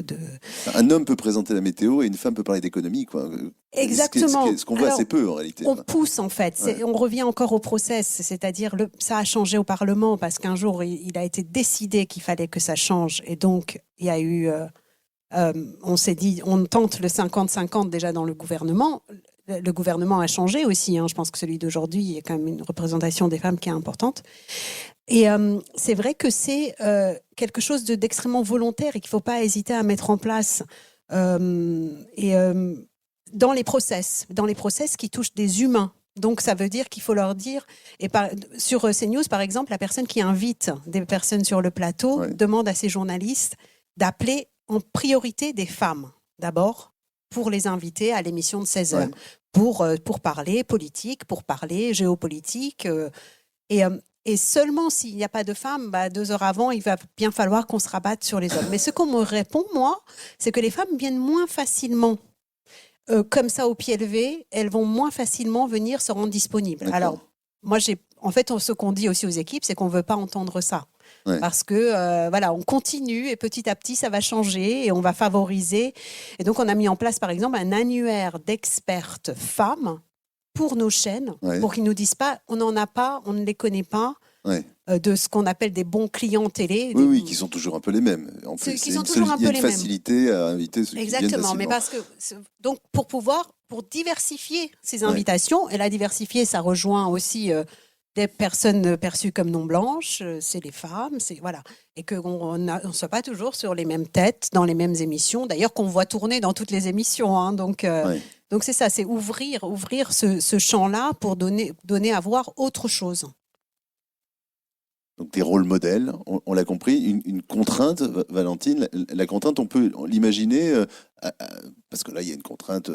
Un homme peut présenter la météo et une femme peut parler d'économie, quoi. Exactement. Ce qu'on voit assez peu en réalité. On pousse en fait. On revient encore au process, c'est-à-dire ça a changé au Parlement parce qu'un jour il a été décidé qu'il fallait que ça change et donc il y a eu, on s'est dit, on tente le 50-50 déjà dans le gouvernement. Le gouvernement a changé aussi. Je pense que celui d'aujourd'hui, il y a quand même une représentation des femmes qui est importante. Et c'est vrai que c'est quelque chose d'extrêmement volontaire et qu'il ne faut pas hésiter à mettre en place. Dans les process qui touchent des humains. Donc, ça veut dire qu'il faut leur dire... sur CNews, par exemple, la personne qui invite des personnes sur le plateau demande à ses journalistes d'appeler en priorité des femmes, d'abord, pour les inviter à l'émission de 16h, pour parler politique, pour parler géopolitique. Et seulement s'il n'y a pas de femmes, 2 heures avant, il va bien falloir qu'on se rabatte sur les hommes. Mais ce qu'on me répond, moi, c'est que les femmes viennent moins facilement comme ça au pied levé, elles vont moins facilement venir se rendre disponibles. D'accord. Alors, moi, ce qu'on dit aussi aux équipes, c'est qu'on ne veut pas entendre ça. Parce que, on continue et petit à petit, ça va changer et on va favoriser. Et donc, on a mis en place, par exemple, un annuaire d'expertes femmes pour nos chaînes, Ouais. pour qu'ils nous disent pas, on n'en a pas, on ne les connaît pas, Ouais. de ce qu'on appelle des bons clients télé. Oui, des- oui, qui sont toujours un peu les mêmes. En Ceux plus, qui c'est sont une toujours un il y a peu une les mêmes. facilité à inviter ceux qui viennent Exactement, mais facilement. parce que donc pour diversifier ces Ouais. invitations, et la diversifier, ça rejoint aussi des personnes perçues comme non blanches, c'est les femmes, c'est voilà, et qu'on ne soit pas toujours sur les mêmes têtes dans les mêmes émissions. D'ailleurs, qu'on voit tourner dans toutes les émissions. Hein, Ouais. donc c'est ça, c'est ouvrir ce champ-là pour donner à voir autre chose. Donc des rôles modèles, on l'a compris. Une contrainte, Valentine, la contrainte, on peut l'imaginer, parce que là, il y a une contrainte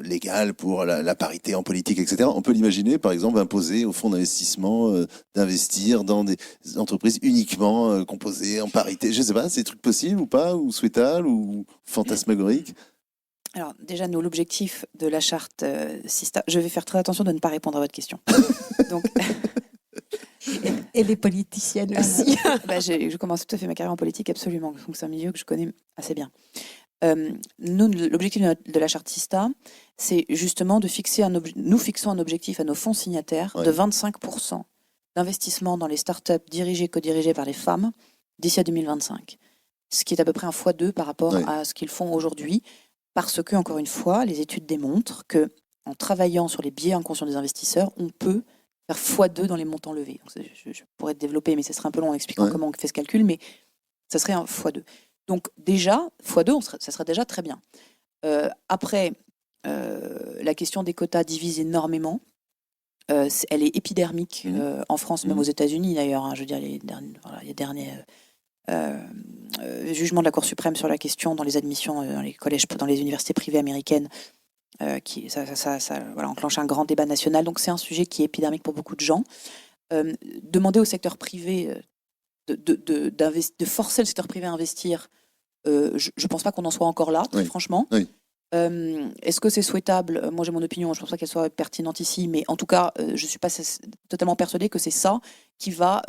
légale pour la parité en politique, etc. On peut l'imaginer, par exemple, imposer aux fonds d'investissement d'investir dans des entreprises uniquement composées en parité. Je ne sais pas, c'est des trucs possibles ou pas, ou souhaitables, ou fantasmagoriques. Alors déjà, nous, l'objectif de la charte Sista, je vais faire très attention de ne pas répondre à votre question. Donc, Et les politiciennes aussi. je commence tout à fait ma carrière en politique, absolument. Donc c'est un milieu que je connais assez bien. Nous, l'objectif de la charte Sista, c'est justement de fixer nous fixons un objectif à nos fonds signataires de 25% d'investissement dans les startups dirigées, co-dirigées par les femmes d'ici à 2025. Ce qui est à peu près un x2 par rapport à ce qu'ils font aujourd'hui. Parce que, encore une fois, les études démontrent que en travaillant sur les biais inconscients des investisseurs, on peut faire x2 dans les montants levés. Donc, je pourrais développer, mais ce serait un peu long en expliquant comment on fait ce calcul, mais ça serait un x2. Donc déjà, x2, ça serait déjà très bien. Après, la question des quotas divise énormément. Elle est épidermique en France, même aux États-Unis d'ailleurs. Hein, je veux dire, les derniers jugements de la Cour suprême sur la question dans les admissions dans les collèges, dans les universités privées américaines, qui enclenche un grand débat national. Donc c'est un sujet qui est épidermique pour beaucoup de gens. Demander au secteur privé de forcer le secteur privé à investir, je ne pense pas qu'on en soit encore là, très franchement. Oui. Est-ce que c'est souhaitable ? Moi j'ai mon opinion, je ne pense pas qu'elle soit pertinente ici, mais en tout cas, je ne suis pas totalement persuadée que c'est ça qui va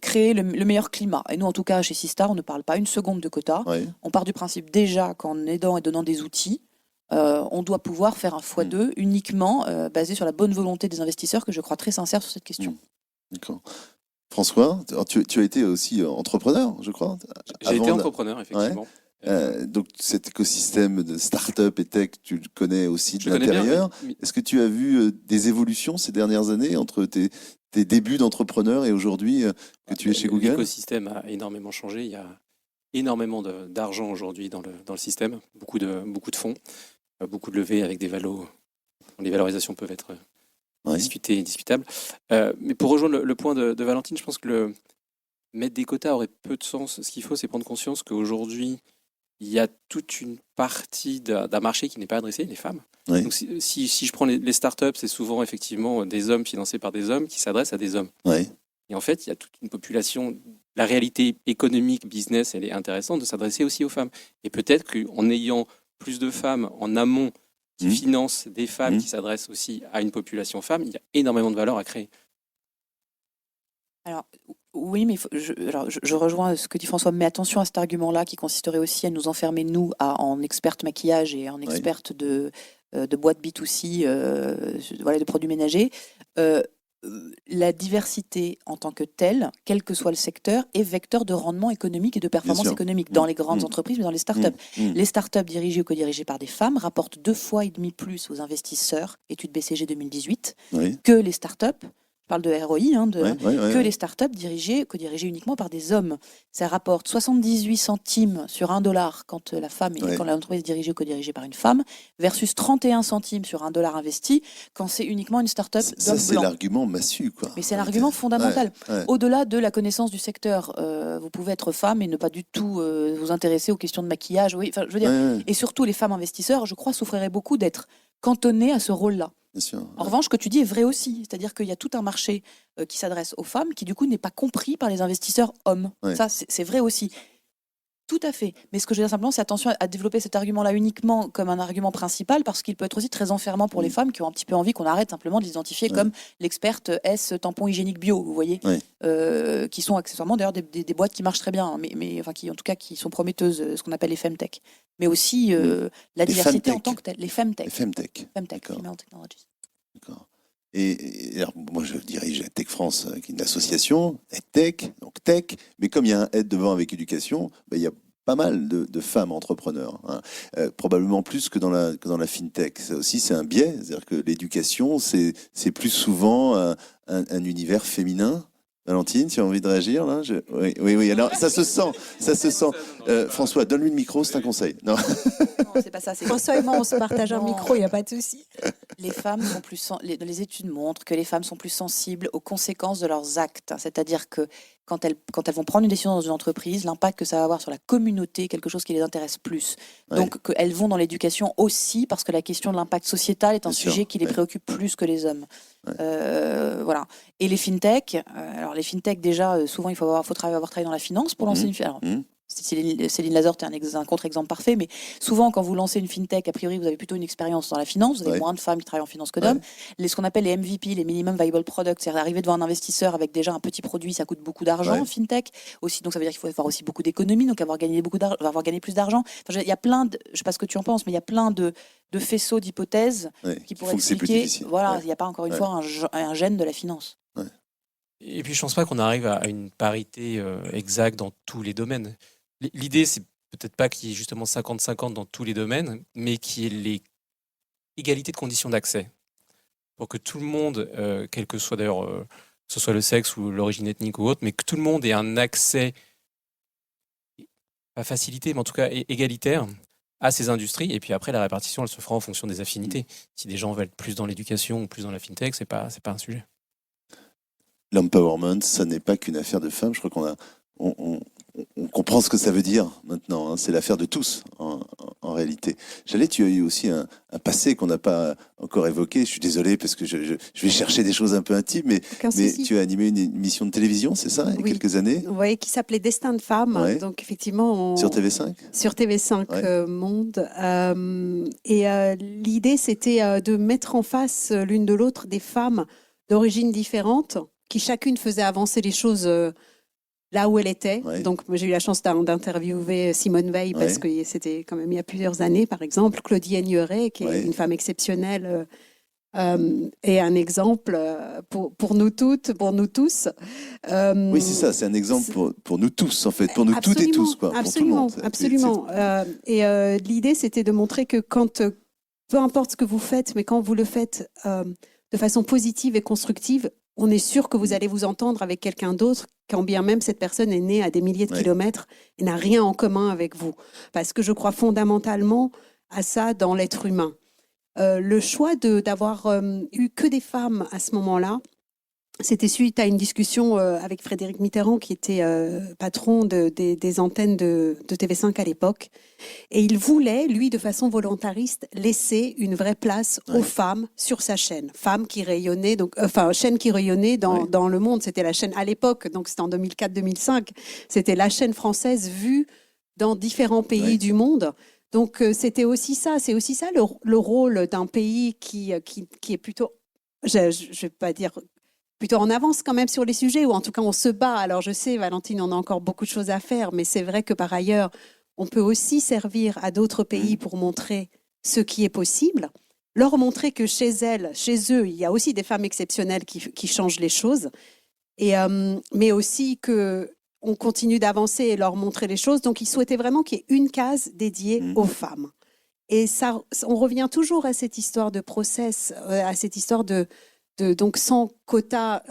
créer le meilleur climat. Et nous, en tout cas, chez Sista, on ne parle pas une seconde de quotas. Ouais. On part du principe déjà qu'en aidant et donnant des outils, on doit pouvoir faire un x2 uniquement basé sur la bonne volonté des investisseurs, que je crois très sincère sur cette question. D'accord. François, alors, tu as été aussi entrepreneur, je crois. J'ai été entrepreneur, effectivement. Donc cet écosystème de start-up et tech, tu le connais aussi de Je connais bien, l'intérieur. oui. Est-ce que tu as vu des évolutions ces dernières années entre tes débuts d'entrepreneur et aujourd'hui que tu es chez Google ? L'écosystème a énormément changé. Il y a énormément d'argent aujourd'hui dans le système, beaucoup de fonds, beaucoup de levées avec des valos. Les valorisations peuvent être discutées et discutables. Mais pour rejoindre le point de Valentine, je pense que mettre des quotas aurait peu de sens. Ce qu'il faut, c'est prendre conscience qu'aujourd'hui, il y a toute une partie d'un marché qui n'est pas adressé, les femmes. Oui. Donc si je prends les startups, c'est souvent effectivement des hommes financés par des hommes qui s'adressent à des hommes. Oui. Et en fait, il y a toute une population. La réalité économique, business, elle est intéressante de s'adresser aussi aux femmes. Et peut-être qu'en ayant plus de femmes en amont qui financent des femmes qui s'adressent aussi à une population femme, il y a énormément de valeur à créer. Alors, oui, mais je rejoins ce que dit François, mais attention à cet argument-là qui consisterait aussi à nous enfermer, nous, en experte maquillage et en experte de boîte B2C, de produits ménagers. La diversité en tant que telle, quel que soit le secteur, est vecteur de rendement économique et de performance économique dans les grandes entreprises, mais dans les startups. Les startups dirigées ou co-dirigées par des femmes rapportent 2,5 fois plus aux investisseurs, étude BCG 2018, que les startups. Je parle de ROI, que les startups dirigées, co-dirigées uniquement par des hommes. Ça rapporte 78 centimes sur $1 quand quand l'entreprise est dirigée ou co-dirigée par une femme, versus 31 centimes sur $1 investi quand c'est uniquement une startup d'hommes blancs. Ça, c'est l'argument massu, quoi. Mais c'est l'argument fondamental. Au-delà de la connaissance du secteur, vous pouvez être femme et ne pas du tout vous intéresser aux questions de maquillage. Oui, je veux dire, et surtout les femmes investisseurs, je crois, souffriraient beaucoup d'être cantonnées à ce rôle-là. En revanche, ce que tu dis est vrai aussi, c'est-à-dire qu'il y a tout un marché qui s'adresse aux femmes qui du coup n'est pas compris par les investisseurs hommes. Ça, c'est vrai aussi. Tout à fait. Mais ce que je veux dire simplement, c'est attention à développer cet argument-là uniquement comme un argument principal, parce qu'il peut être aussi très enfermant pour les femmes qui ont un petit peu envie qu'on arrête simplement de l'identifier comme l'experte S tampon hygiénique bio, vous voyez, qui sont accessoirement d'ailleurs des boîtes qui marchent très bien, mais enfin qui en tout cas qui sont prometteuses, ce qu'on appelle les femtech. Mais aussi la diversité en tant que telle, les femtech. Les femtech. Femtech, Female Technologies. D'accord. Et alors, moi, je dirige Tech France, qui est une association, EdTech, donc tech, mais comme il y a un aide devant avec éducation, il y a pas mal de femmes entrepreneurs, hein. Probablement plus que dans la fintech. Ça aussi, c'est un biais, c'est-à-dire que l'éducation, c'est plus souvent un univers féminin. Valentine, tu as envie de réagir là? Oui. Alors, ça se sent. François, donne-lui le micro, c'est un conseil. Non, c'est pas ça. François et moi, on se partage un micro, il n'y a pas de souci. Les femmes sont les études montrent que les femmes sont plus sensibles aux conséquences de leurs actes. C'est-à-dire que quand elles vont prendre une décision dans une entreprise, l'impact que ça va avoir sur la communauté, quelque chose qui les intéresse plus. Donc, qu'elles vont dans l'éducation aussi parce que la question de l'impact sociétal est un sujet qui les préoccupe plus que les hommes. Voilà. Et les fintech, alors les fintech déjà, souvent il faut avoir travaillé dans la finance pour lancer une fintech. Céline Lazare est un contre-exemple parfait, mais souvent quand vous lancez une fintech, a priori vous avez plutôt une expérience dans la finance, vous avez moins de femmes qui travaillent en finance que d'hommes. Ce qu'on appelle les MVP, les Minimum Viable Products, c'est arriver devant un investisseur avec déjà un petit produit, ça coûte beaucoup d'argent en fintech. Aussi, donc ça veut dire qu'il faut avoir aussi beaucoup d'économies, donc avoir gagné plus d'argent. Enfin, il y a plein de, je sais pas ce que tu en penses, mais il y a plein de faisceaux d'hypothèses qui pourraient expliquer. Voilà, il n'y a pas encore une fois un gène de la finance. Et puis je pense pas qu'on arrive à une parité exacte dans tous les domaines. L'idée, c'est peut-être pas qu'il y ait justement 50-50 dans tous les domaines, mais qu'il y ait l'égalité de conditions d'accès. Pour que tout le monde, quel que soit d'ailleurs, que ce soit le sexe ou l'origine ethnique ou autre, mais que tout le monde ait un accès, pas facilité, mais en tout cas égalitaire, à ces industries. Et puis après, la répartition, elle se fera en fonction des affinités. Si des gens veulent plus dans l'éducation ou plus dans la fintech, c'est pas un sujet. L'empowerment, ça n'est pas qu'une affaire de femmes. Je crois on comprend ce que ça veut dire maintenant, hein. C'est l'affaire de tous, en réalité. Tu as eu aussi un passé qu'on n'a pas encore évoqué. Je suis désolé parce que je vais chercher des choses un peu intimes, mais tu as animé une émission de télévision, c'est ça, il y a quelques années? Oui, qui s'appelait Destin de femme. Ouais. Donc effectivement, sur TV5. Sur TV5 Monde. L'idée, c'était de mettre en face l'une de l'autre des femmes d'origines différentes qui chacune faisait avancer les choses là où elle était. Donc, j'ai eu la chance d'interviewer Simone Veil parce que c'était quand même il y a plusieurs années, par exemple. Claudie Aigneret, qui est une femme exceptionnelle et un exemple pour nous toutes, pour nous tous. Oui, c'est ça, c'est un exemple pour nous tous, en fait, pour nous toutes et tous. Quoi, absolument, pour tout le monde. Absolument. L'idée, c'était de montrer que peu importe ce que vous faites, mais quand vous le faites de façon positive et constructive, on est sûr que vous allez vous entendre avec quelqu'un d'autre, quand bien même cette personne est née à des milliers de kilomètres et n'a rien en commun avec vous. Parce que je crois fondamentalement à ça dans l'être humain. Le choix d'avoir eu que des femmes à ce moment-là, c'était suite à une discussion avec Frédéric Mitterrand, qui était patron des antennes de TV5 à l'époque. Et il voulait, lui, de façon volontariste, laisser une vraie place aux femmes sur sa chaîne. Chaîne qui rayonnait dans le monde. C'était la chaîne à l'époque, donc c'était en 2004-2005. C'était la chaîne française vue dans différents pays du monde. Donc c'était aussi ça. C'est aussi ça le rôle d'un pays qui est plutôt, je ne vais pas dire plutôt en avance quand même sur les sujets, ou en tout cas on se bat. Alors je sais, Valentine, on a encore beaucoup de choses à faire, mais c'est vrai que par ailleurs, on peut aussi servir à d'autres pays pour montrer ce qui est possible, leur montrer que chez eux, il y a aussi des femmes exceptionnelles qui changent les choses, mais aussi qu'on continue d'avancer et leur montrer les choses. Donc ils souhaitaient vraiment qu'il y ait une case dédiée aux femmes. Et ça, on revient toujours à cette histoire de process, à cette histoire donc sans quota.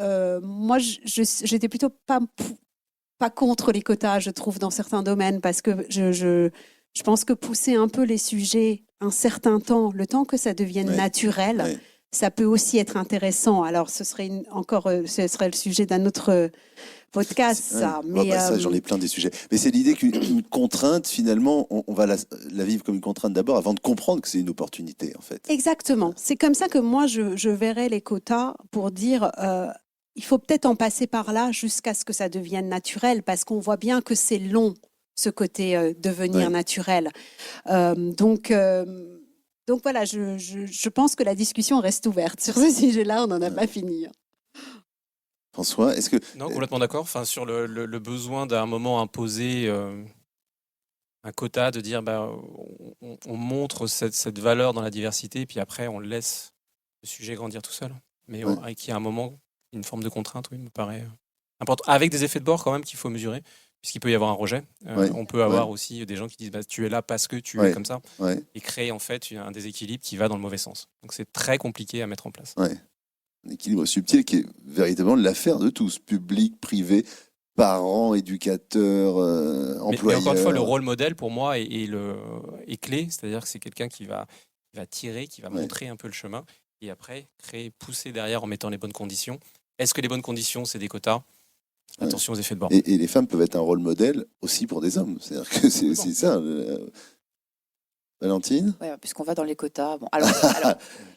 Moi, j'étais plutôt pas contre les quotas, je trouve, dans certains domaines, parce que je pense que pousser un peu les sujets un certain temps, le temps que ça devienne naturel, ça peut aussi être intéressant. Alors, ce serait le sujet d'un autre podcast, ça. Mais ça, j'en ai plein des sujets. Mais c'est l'idée qu'une contrainte, finalement, on va la vivre comme une contrainte d'abord, avant de comprendre que c'est une opportunité, en fait. Exactement. C'est comme ça que moi, je verrais les quotas pour dire il faut peut-être en passer par là jusqu'à ce que ça devienne naturel, parce qu'on voit bien que c'est long, ce côté devenir Ouais. naturel. Donc voilà, je pense que la discussion reste ouverte sur ce sujet-là. On n'en a pas fini. François, est-ce que Non, complètement d'accord. Enfin, sur le besoin d'un moment imposer un quota, de dire on montre cette valeur dans la diversité, puis après on laisse le sujet grandir tout seul. Mais Ouais. qu'il y a un moment, une forme de contrainte, oui, me paraît important. Avec des effets de bord quand même qu'il faut mesurer, puisqu'il peut y avoir un rejet. Ouais. On peut avoir aussi des gens qui disent tu es là parce que tu Ouais. es comme ça, ouais, et créer en fait un déséquilibre qui va dans le mauvais sens. Donc c'est très compliqué à mettre en place. ouais. Un équilibre subtil qui est véritablement l'affaire de tous, public, privé, parents, éducateurs, Mais employeurs. encore une fois, le rôle modèle pour moi est clé, c'est-à-dire que c'est quelqu'un qui va tirer, qui va Ouais. montrer un peu le chemin, et après créer, pousser derrière en mettant les bonnes conditions. Est-ce que les bonnes conditions, c'est des quotas? Ouais. Attention aux effets de bord. Et les femmes peuvent être un rôle modèle aussi pour des hommes. C'est-à-dire que c'est aussi ça. Valentine, Ouais, puisqu'on va dans les quotas. Bon, alors,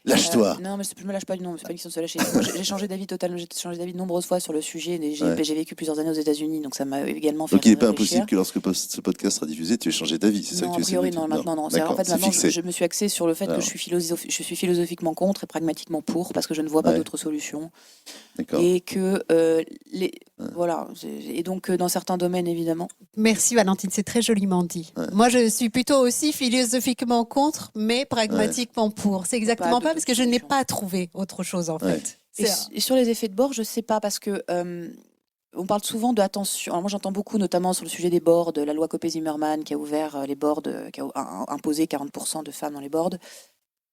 lâche-toi. non, mais je me lâche pas du nom. C'est pas une question de se lâcher. Moi, j'ai changé d'avis totalement. J'ai changé d'avis de nombreuses fois sur le sujet. J'ai vécu plusieurs années aux États-Unis, donc ça m'a également fait Donc il n'est pas réfléchir. impossible que lorsque ce podcast sera diffusé, tu aies changé d'avis. C'est ça Non, que a tu essaies de priori, dire. non, maintenant, non. En D'accord, fait, c'est maintenant, fixé. je me suis axée sur le fait Alors. que je suis philosophiquement contre et pragmatiquement pour, parce que je ne vois pas Ouais. d'autre solution. D'accord. Et que, Ouais. voilà. Et donc, dans certains domaines, évidemment. Merci Valentine, c'est très joliment dit. Ouais. Moi, je suis plutôt aussi philosophiquement contre, mais pragmatiquement pour. C'est exactement de pas parce que je n'ai solution. pas trouvé autre chose en Ouais. fait. Et sur les effets de bord, je sais pas, parce que on parle souvent d'attention. Alors moi, j'entends beaucoup, notamment sur le sujet des boards, la loi Copé-Zimmermann qui a ouvert les boards, qui a imposé 40% de femmes dans les boards.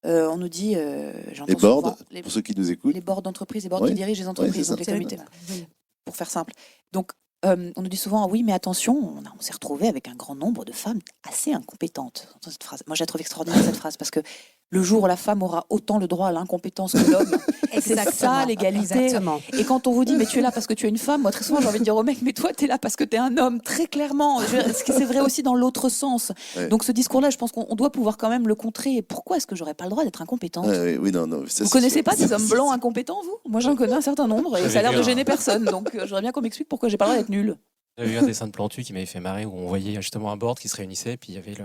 On nous dit, j'entends Les boards, souvent, pour ceux qui nous écoutent. les boards d'entreprise, les boards Ouais. qui dirigent les entreprises, c'est donc ça. les comités, pour faire simple. Donc, on nous dit souvent, oui, mais attention, on s'est retrouvé avec un grand nombre de femmes assez incompétentes. J'entends cette phrase. Moi, je la trouve extraordinaire, cette phrase, parce que le jour où la femme aura autant le droit à l'incompétence que l'homme, c'est ça l'égalité. Exactement. Et quand on vous dit, mais tu es là parce que tu es une femme, moi très souvent j'ai envie de dire au mec, mais toi tu es là parce que tu es un homme, très clairement. Ce que c'est vrai aussi dans l'autre sens. Ouais. Donc ce discours-là, je pense qu'on doit pouvoir quand même le contrer. Et pourquoi est-ce que j'aurais pas le droit d'être incompétente? Oui, non. Ça, Vous c'est connaissez sûr. pas des hommes blancs incompétents, vous? Moi j'en connais un certain nombre et J'avais ça a l'air vu de un- gêner personne. Donc j'aimerais bien qu'on m'explique pourquoi j'ai pas le droit d'être nulle. J'avais vu un dessin de Plantu qui m'avait fait marrer, où on voyait justement un board qui se réunissait, puis il y avait le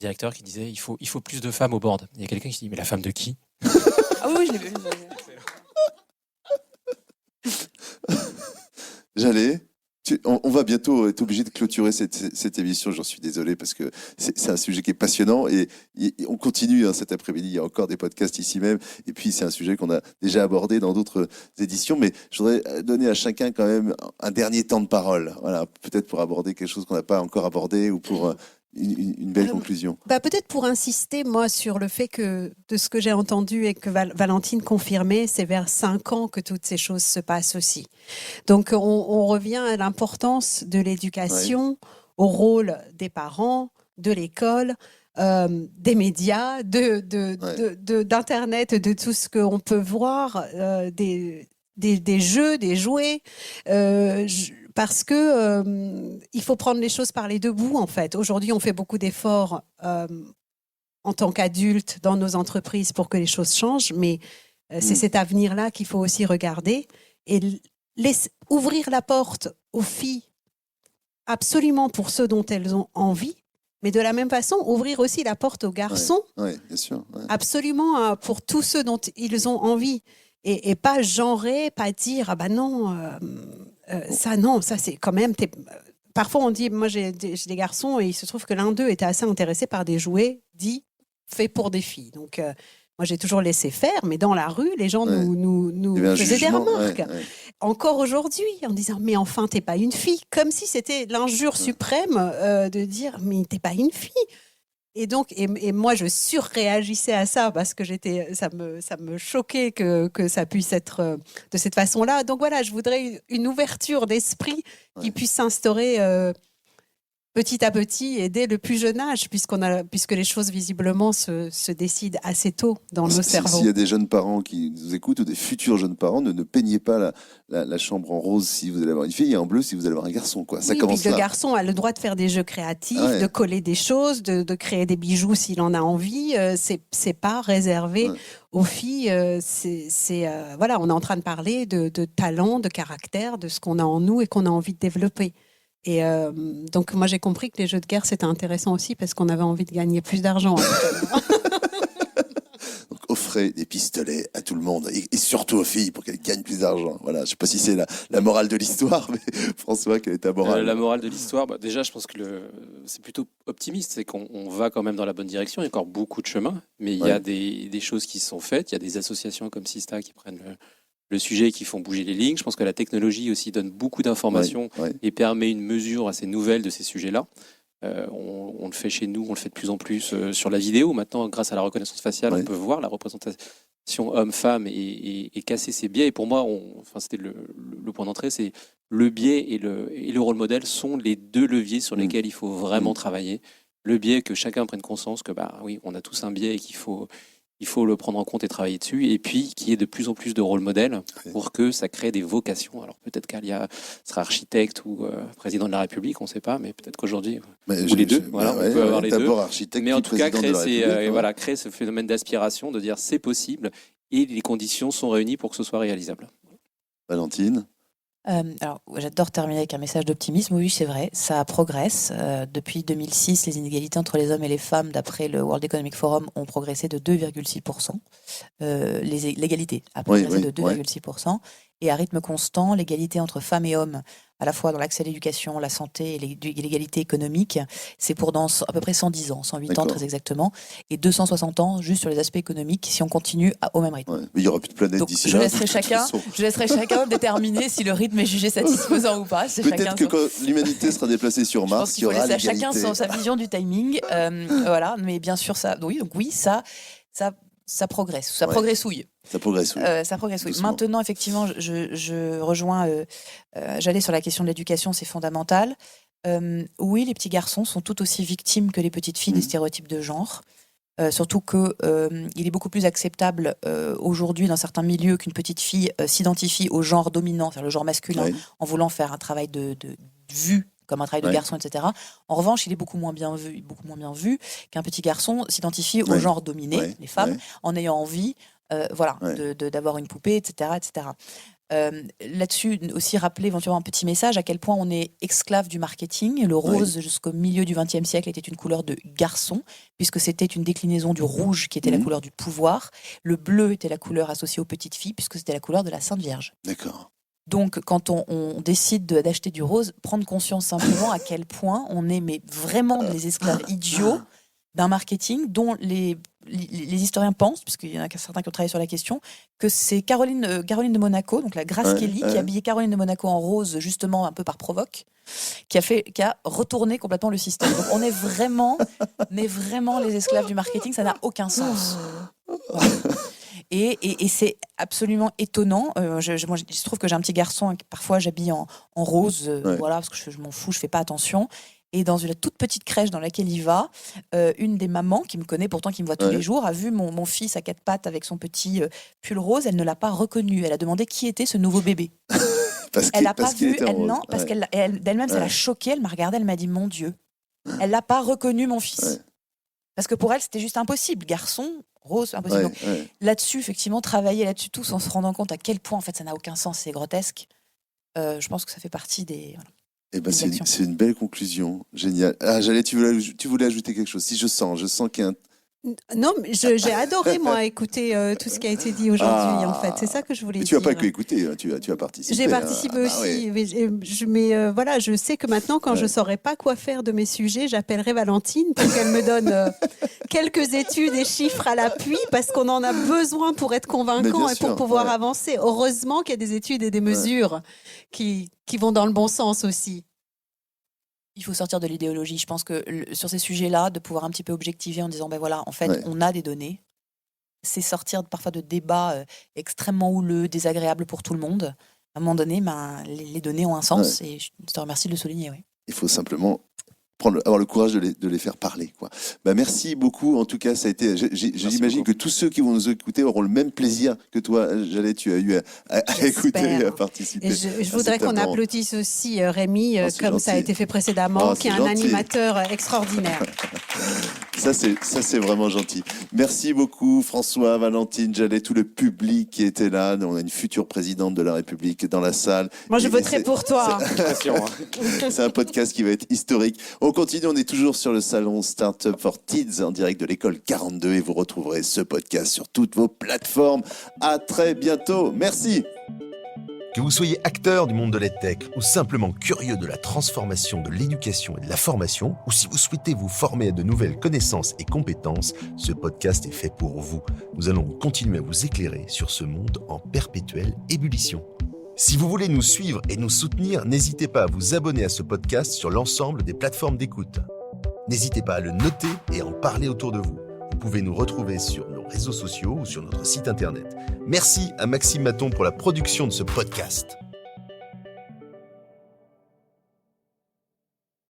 directeur qui disait il faut plus de femmes au board. Il y a quelqu'un qui se dit mais la femme de qui? Ah oui, je l'ai vu. J'allais. On va bientôt être obligé de clôturer cette émission, j'en suis désolé, parce que c'est un sujet qui est passionnant et on continue cet après-midi, il y a encore des podcasts ici même, et puis c'est un sujet qu'on a déjà abordé dans d'autres éditions, mais je voudrais donner à chacun quand même un dernier temps de parole, voilà, peut-être pour aborder quelque chose qu'on n'a pas encore abordé ou pour une belle conclusion. Peut-être pour insister, moi, sur le fait que, de ce que j'ai entendu et que Valentine confirmait, c'est vers 5 ans que toutes ces choses se passent aussi. Donc, on revient à l'importance de l'éducation, au rôle des parents, de l'école, des médias, d'Internet, de tout ce qu'on peut voir, des jeux, des jouets, parce que il faut prendre les choses par les deux bouts, en fait. Aujourd'hui, on fait beaucoup d'efforts en tant qu'adultes dans nos entreprises pour que les choses changent, mais c'est cet avenir-là qu'il faut aussi regarder et ouvrir la porte aux filles absolument pour ce dont elles ont envie, mais de la même façon, ouvrir aussi la porte aux garçons Oui, bien sûr. Ouais. absolument pour tous ceux dont ils ont envie. Et pas genrer, pas dire ah bah non, ça c'est quand même. Parfois on dit, moi j'ai des garçons et il se trouve que l'un d'eux était assez intéressé par des jouets dits faits pour des filles. Donc moi j'ai toujours laissé faire, mais dans la rue les gens nous Il y avait un faisaient des jugement, remarques. Encore aujourd'hui, en disant mais enfin t'es pas une fille, comme si c'était l'injure suprême de dire mais t'es pas une fille. Et donc, et moi, je surréagissais à ça parce que ça me choquait que ça puisse être de cette façon-là. Donc voilà, je voudrais une ouverture d'esprit qui puisse s'instaurer petit à petit et dès le plus jeune âge, puisque les choses visiblement se décident assez tôt dans nos cerveaux. S'il y a des jeunes parents qui nous écoutent ou des futurs jeunes parents, ne peignez pas la chambre en rose si vous allez avoir une fille et en bleu si vous allez avoir un garçon. Quoi. Ça commence puis le là. garçon a le droit de faire des jeux créatifs, de coller des choses, de créer des bijoux s'il en a envie. C'est pas réservé aux filles. Voilà, on est en train de parler de talent, de caractère, de ce qu'on a en nous et qu'on a envie de développer. Et donc moi j'ai compris que les jeux de guerre c'était intéressant aussi parce qu'on avait envie de gagner plus d'argent. Donc, offrez des pistolets à tout le monde et surtout aux filles pour qu'elles gagnent plus d'argent. Voilà, je sais pas si c'est la morale de l'histoire, mais François, quelle est ta morale? La morale de l'histoire, déjà, je pense que c'est plutôt optimiste, c'est qu'on va quand même dans la bonne direction. Il y a encore beaucoup de chemin, mais il y a des choses qui sont faites. Il y a des associations comme Sista qui prennent le sujet et qui font bouger les lignes. Je pense que la technologie aussi donne beaucoup d'informations et permet une mesure assez nouvelle de ces sujets-là. On le fait chez nous, on le fait de plus en plus sur la vidéo. Maintenant, grâce à la reconnaissance faciale, on peut voir la représentation homme-femme et casser ces biais. Et pour moi, c'était le point d'entrée, c'est le biais et le rôle modèle sont les deux leviers sur lesquels il faut vraiment travailler. Le biais, que chacun prenne conscience que oui, on a tous un biais et qu'il faut le prendre en compte et travailler dessus, et puis qu'il y ait de plus en plus de rôles modèles pour que ça crée des vocations. Alors peut-être qu'Alia sera architecte ou président de la République, on ne sait pas, mais peut-être qu'aujourd'hui, ou les deux, on peut avoir les deux. Architecte, mais en tout cas, créer créer ce phénomène d'aspiration, de dire c'est possible, et les conditions sont réunies pour que ce soit réalisable. Valentine? Alors, j'adore terminer avec un message d'optimisme. Oui, c'est vrai, ça progresse. Depuis 2006, les inégalités entre les hommes et les femmes, d'après le World Economic Forum, ont progressé de 2,6%. L'égalité a progressé de 2,6%. Et à rythme constant, l'égalité entre femmes et hommes, à la fois dans l'accès à l'éducation, la santé et l'égalité économique, c'est pour dans à peu près 110 ans, 108 ans très exactement, et 260 ans juste sur les aspects économiques si on continue au même rythme. Mais il n'y aura plus de planète d'ici je là. Je laisserai chacun déterminer si le rythme est jugé satisfaisant ou pas. Peut-être que quand l'humanité sera déplacée sur Mars, il y aura l'égalité. Chacun sa vision du timing. Voilà, mais bien sûr, ça progresse. Ça progressouille. Ça progressouille. Ça progressouille. Maintenant, effectivement, je rejoins. J'allais sur la question de l'éducation, c'est fondamental. Oui, les petits garçons sont tout aussi victimes que les petites filles des stéréotypes de genre. Surtout qu'il est beaucoup plus acceptable aujourd'hui dans certains milieux qu'une petite fille s'identifie au genre dominant, c'est-à-dire le genre masculin, en voulant faire un travail de vue comme un travail de garçon, etc. En revanche, il est beaucoup moins bien vu qu'un petit garçon s'identifie au genre dominé, les femmes, en ayant envie d'avoir une poupée, etc. etc. Là-dessus, aussi rappeler éventuellement un petit message à quel point on est esclave du marketing. Le rose, jusqu'au milieu du XXe siècle, était une couleur de garçon, puisque c'était une déclinaison du rouge qui était la couleur du pouvoir. Le bleu était la couleur associée aux petites filles, puisque c'était la couleur de la Sainte Vierge. D'accord. Donc, quand on décide d'acheter du rose, prendre conscience simplement à quel point on est vraiment des esclaves idiots d'un marketing dont les historiens pensent, puisqu'il y en a certains qui ont travaillé sur la question, que c'est Caroline de Monaco, donc la Grace Kelly, qui a habillé Caroline de Monaco en rose, justement un peu par provoque, qui a retourné complètement le système. Donc on est vraiment les esclaves du marketing, ça n'a aucun sens. Voilà. Et c'est absolument étonnant. Moi, il se trouve que j'ai un petit garçon, et parfois j'habille en rose, parce que je m'en fous, je fais pas attention. Et dans une toute petite crèche dans laquelle il va, une des mamans, qui me connaît pourtant, qui me voit tous les jours, a vu mon fils à quatre pattes avec son petit pull rose. Elle ne l'a pas reconnu. Elle a demandé qui était ce nouveau bébé. Elle l'a pas vu. Parce d'elle-même, ça l'a choquée. Elle m'a regardée, elle m'a dit, mon Dieu. Elle l'a pas reconnu, mon fils. Parce que pour elle, c'était juste impossible. Garçon, rose, impossible. Donc, là-dessus, effectivement, travailler là-dessus tous en se rendant compte à quel point, en fait, ça n'a aucun sens, c'est grotesque. Je pense que ça fait partie des... Voilà. Eh ben, c'est une belle conclusion, génial. Ah, tu voulais ajouter quelque chose. Si je sens qu'il y a un... Non, mais j'ai adoré, moi, écouter tout ce qui a été dit aujourd'hui, en fait. C'est ça que je voulais dire. Tu n'as pas que écouté, tu as participé. J'ai participé aussi. Mais voilà, je sais que maintenant, quand je ne saurais pas quoi faire de mes sujets, j'appellerai Valentine pour qu'elle me donne quelques études et chiffres à l'appui, parce qu'on en a besoin pour être convaincant et pour pouvoir avancer. Heureusement qu'il y a des études et des mesures qui vont dans le bon sens aussi. Il faut sortir de l'idéologie. Je pense que sur ces sujets-là, de pouvoir un petit peu objectiver en disant, en fait, on a des données. C'est sortir parfois de débats extrêmement houleux, désagréables pour tout le monde. À un moment donné, les données ont un sens et je te remercie de le souligner. Il faut simplement avoir le courage de les faire parler, quoi. Merci beaucoup. En tout cas, ça a été. J'imagine que tous ceux qui vont nous écouter auront le même plaisir que toi, Jaleh, tu as eu à écouter et à participer. Et je voudrais qu'on applaudisse aussi Rémi, comme gentil. ça a été fait précédemment, qui est un gentil. animateur extraordinaire. Ça, c'est vraiment gentil. Merci beaucoup, François, Valentine, Jaleh, tout le public qui était là. On a une future présidente de la République dans la salle. Moi, je voterai pour toi. C'est un podcast qui va être historique. On continue, on est toujours sur le salon Startup for Teens en direct de l'école 42 et vous retrouverez ce podcast sur toutes vos plateformes. À très bientôt. Merci. Que vous soyez acteur du monde de l'EdTech ou simplement curieux de la transformation de l'éducation et de la formation, ou si vous souhaitez vous former à de nouvelles connaissances et compétences, ce podcast est fait pour vous. Nous allons continuer à vous éclairer sur ce monde en perpétuelle ébullition. Si vous voulez nous suivre et nous soutenir, n'hésitez pas à vous abonner à ce podcast sur l'ensemble des plateformes d'écoute. N'hésitez pas à le noter et à en parler autour de vous. Vous pouvez nous retrouver sur nos réseaux sociaux ou sur notre site internet. Merci à Maxime Maton pour la production de ce podcast.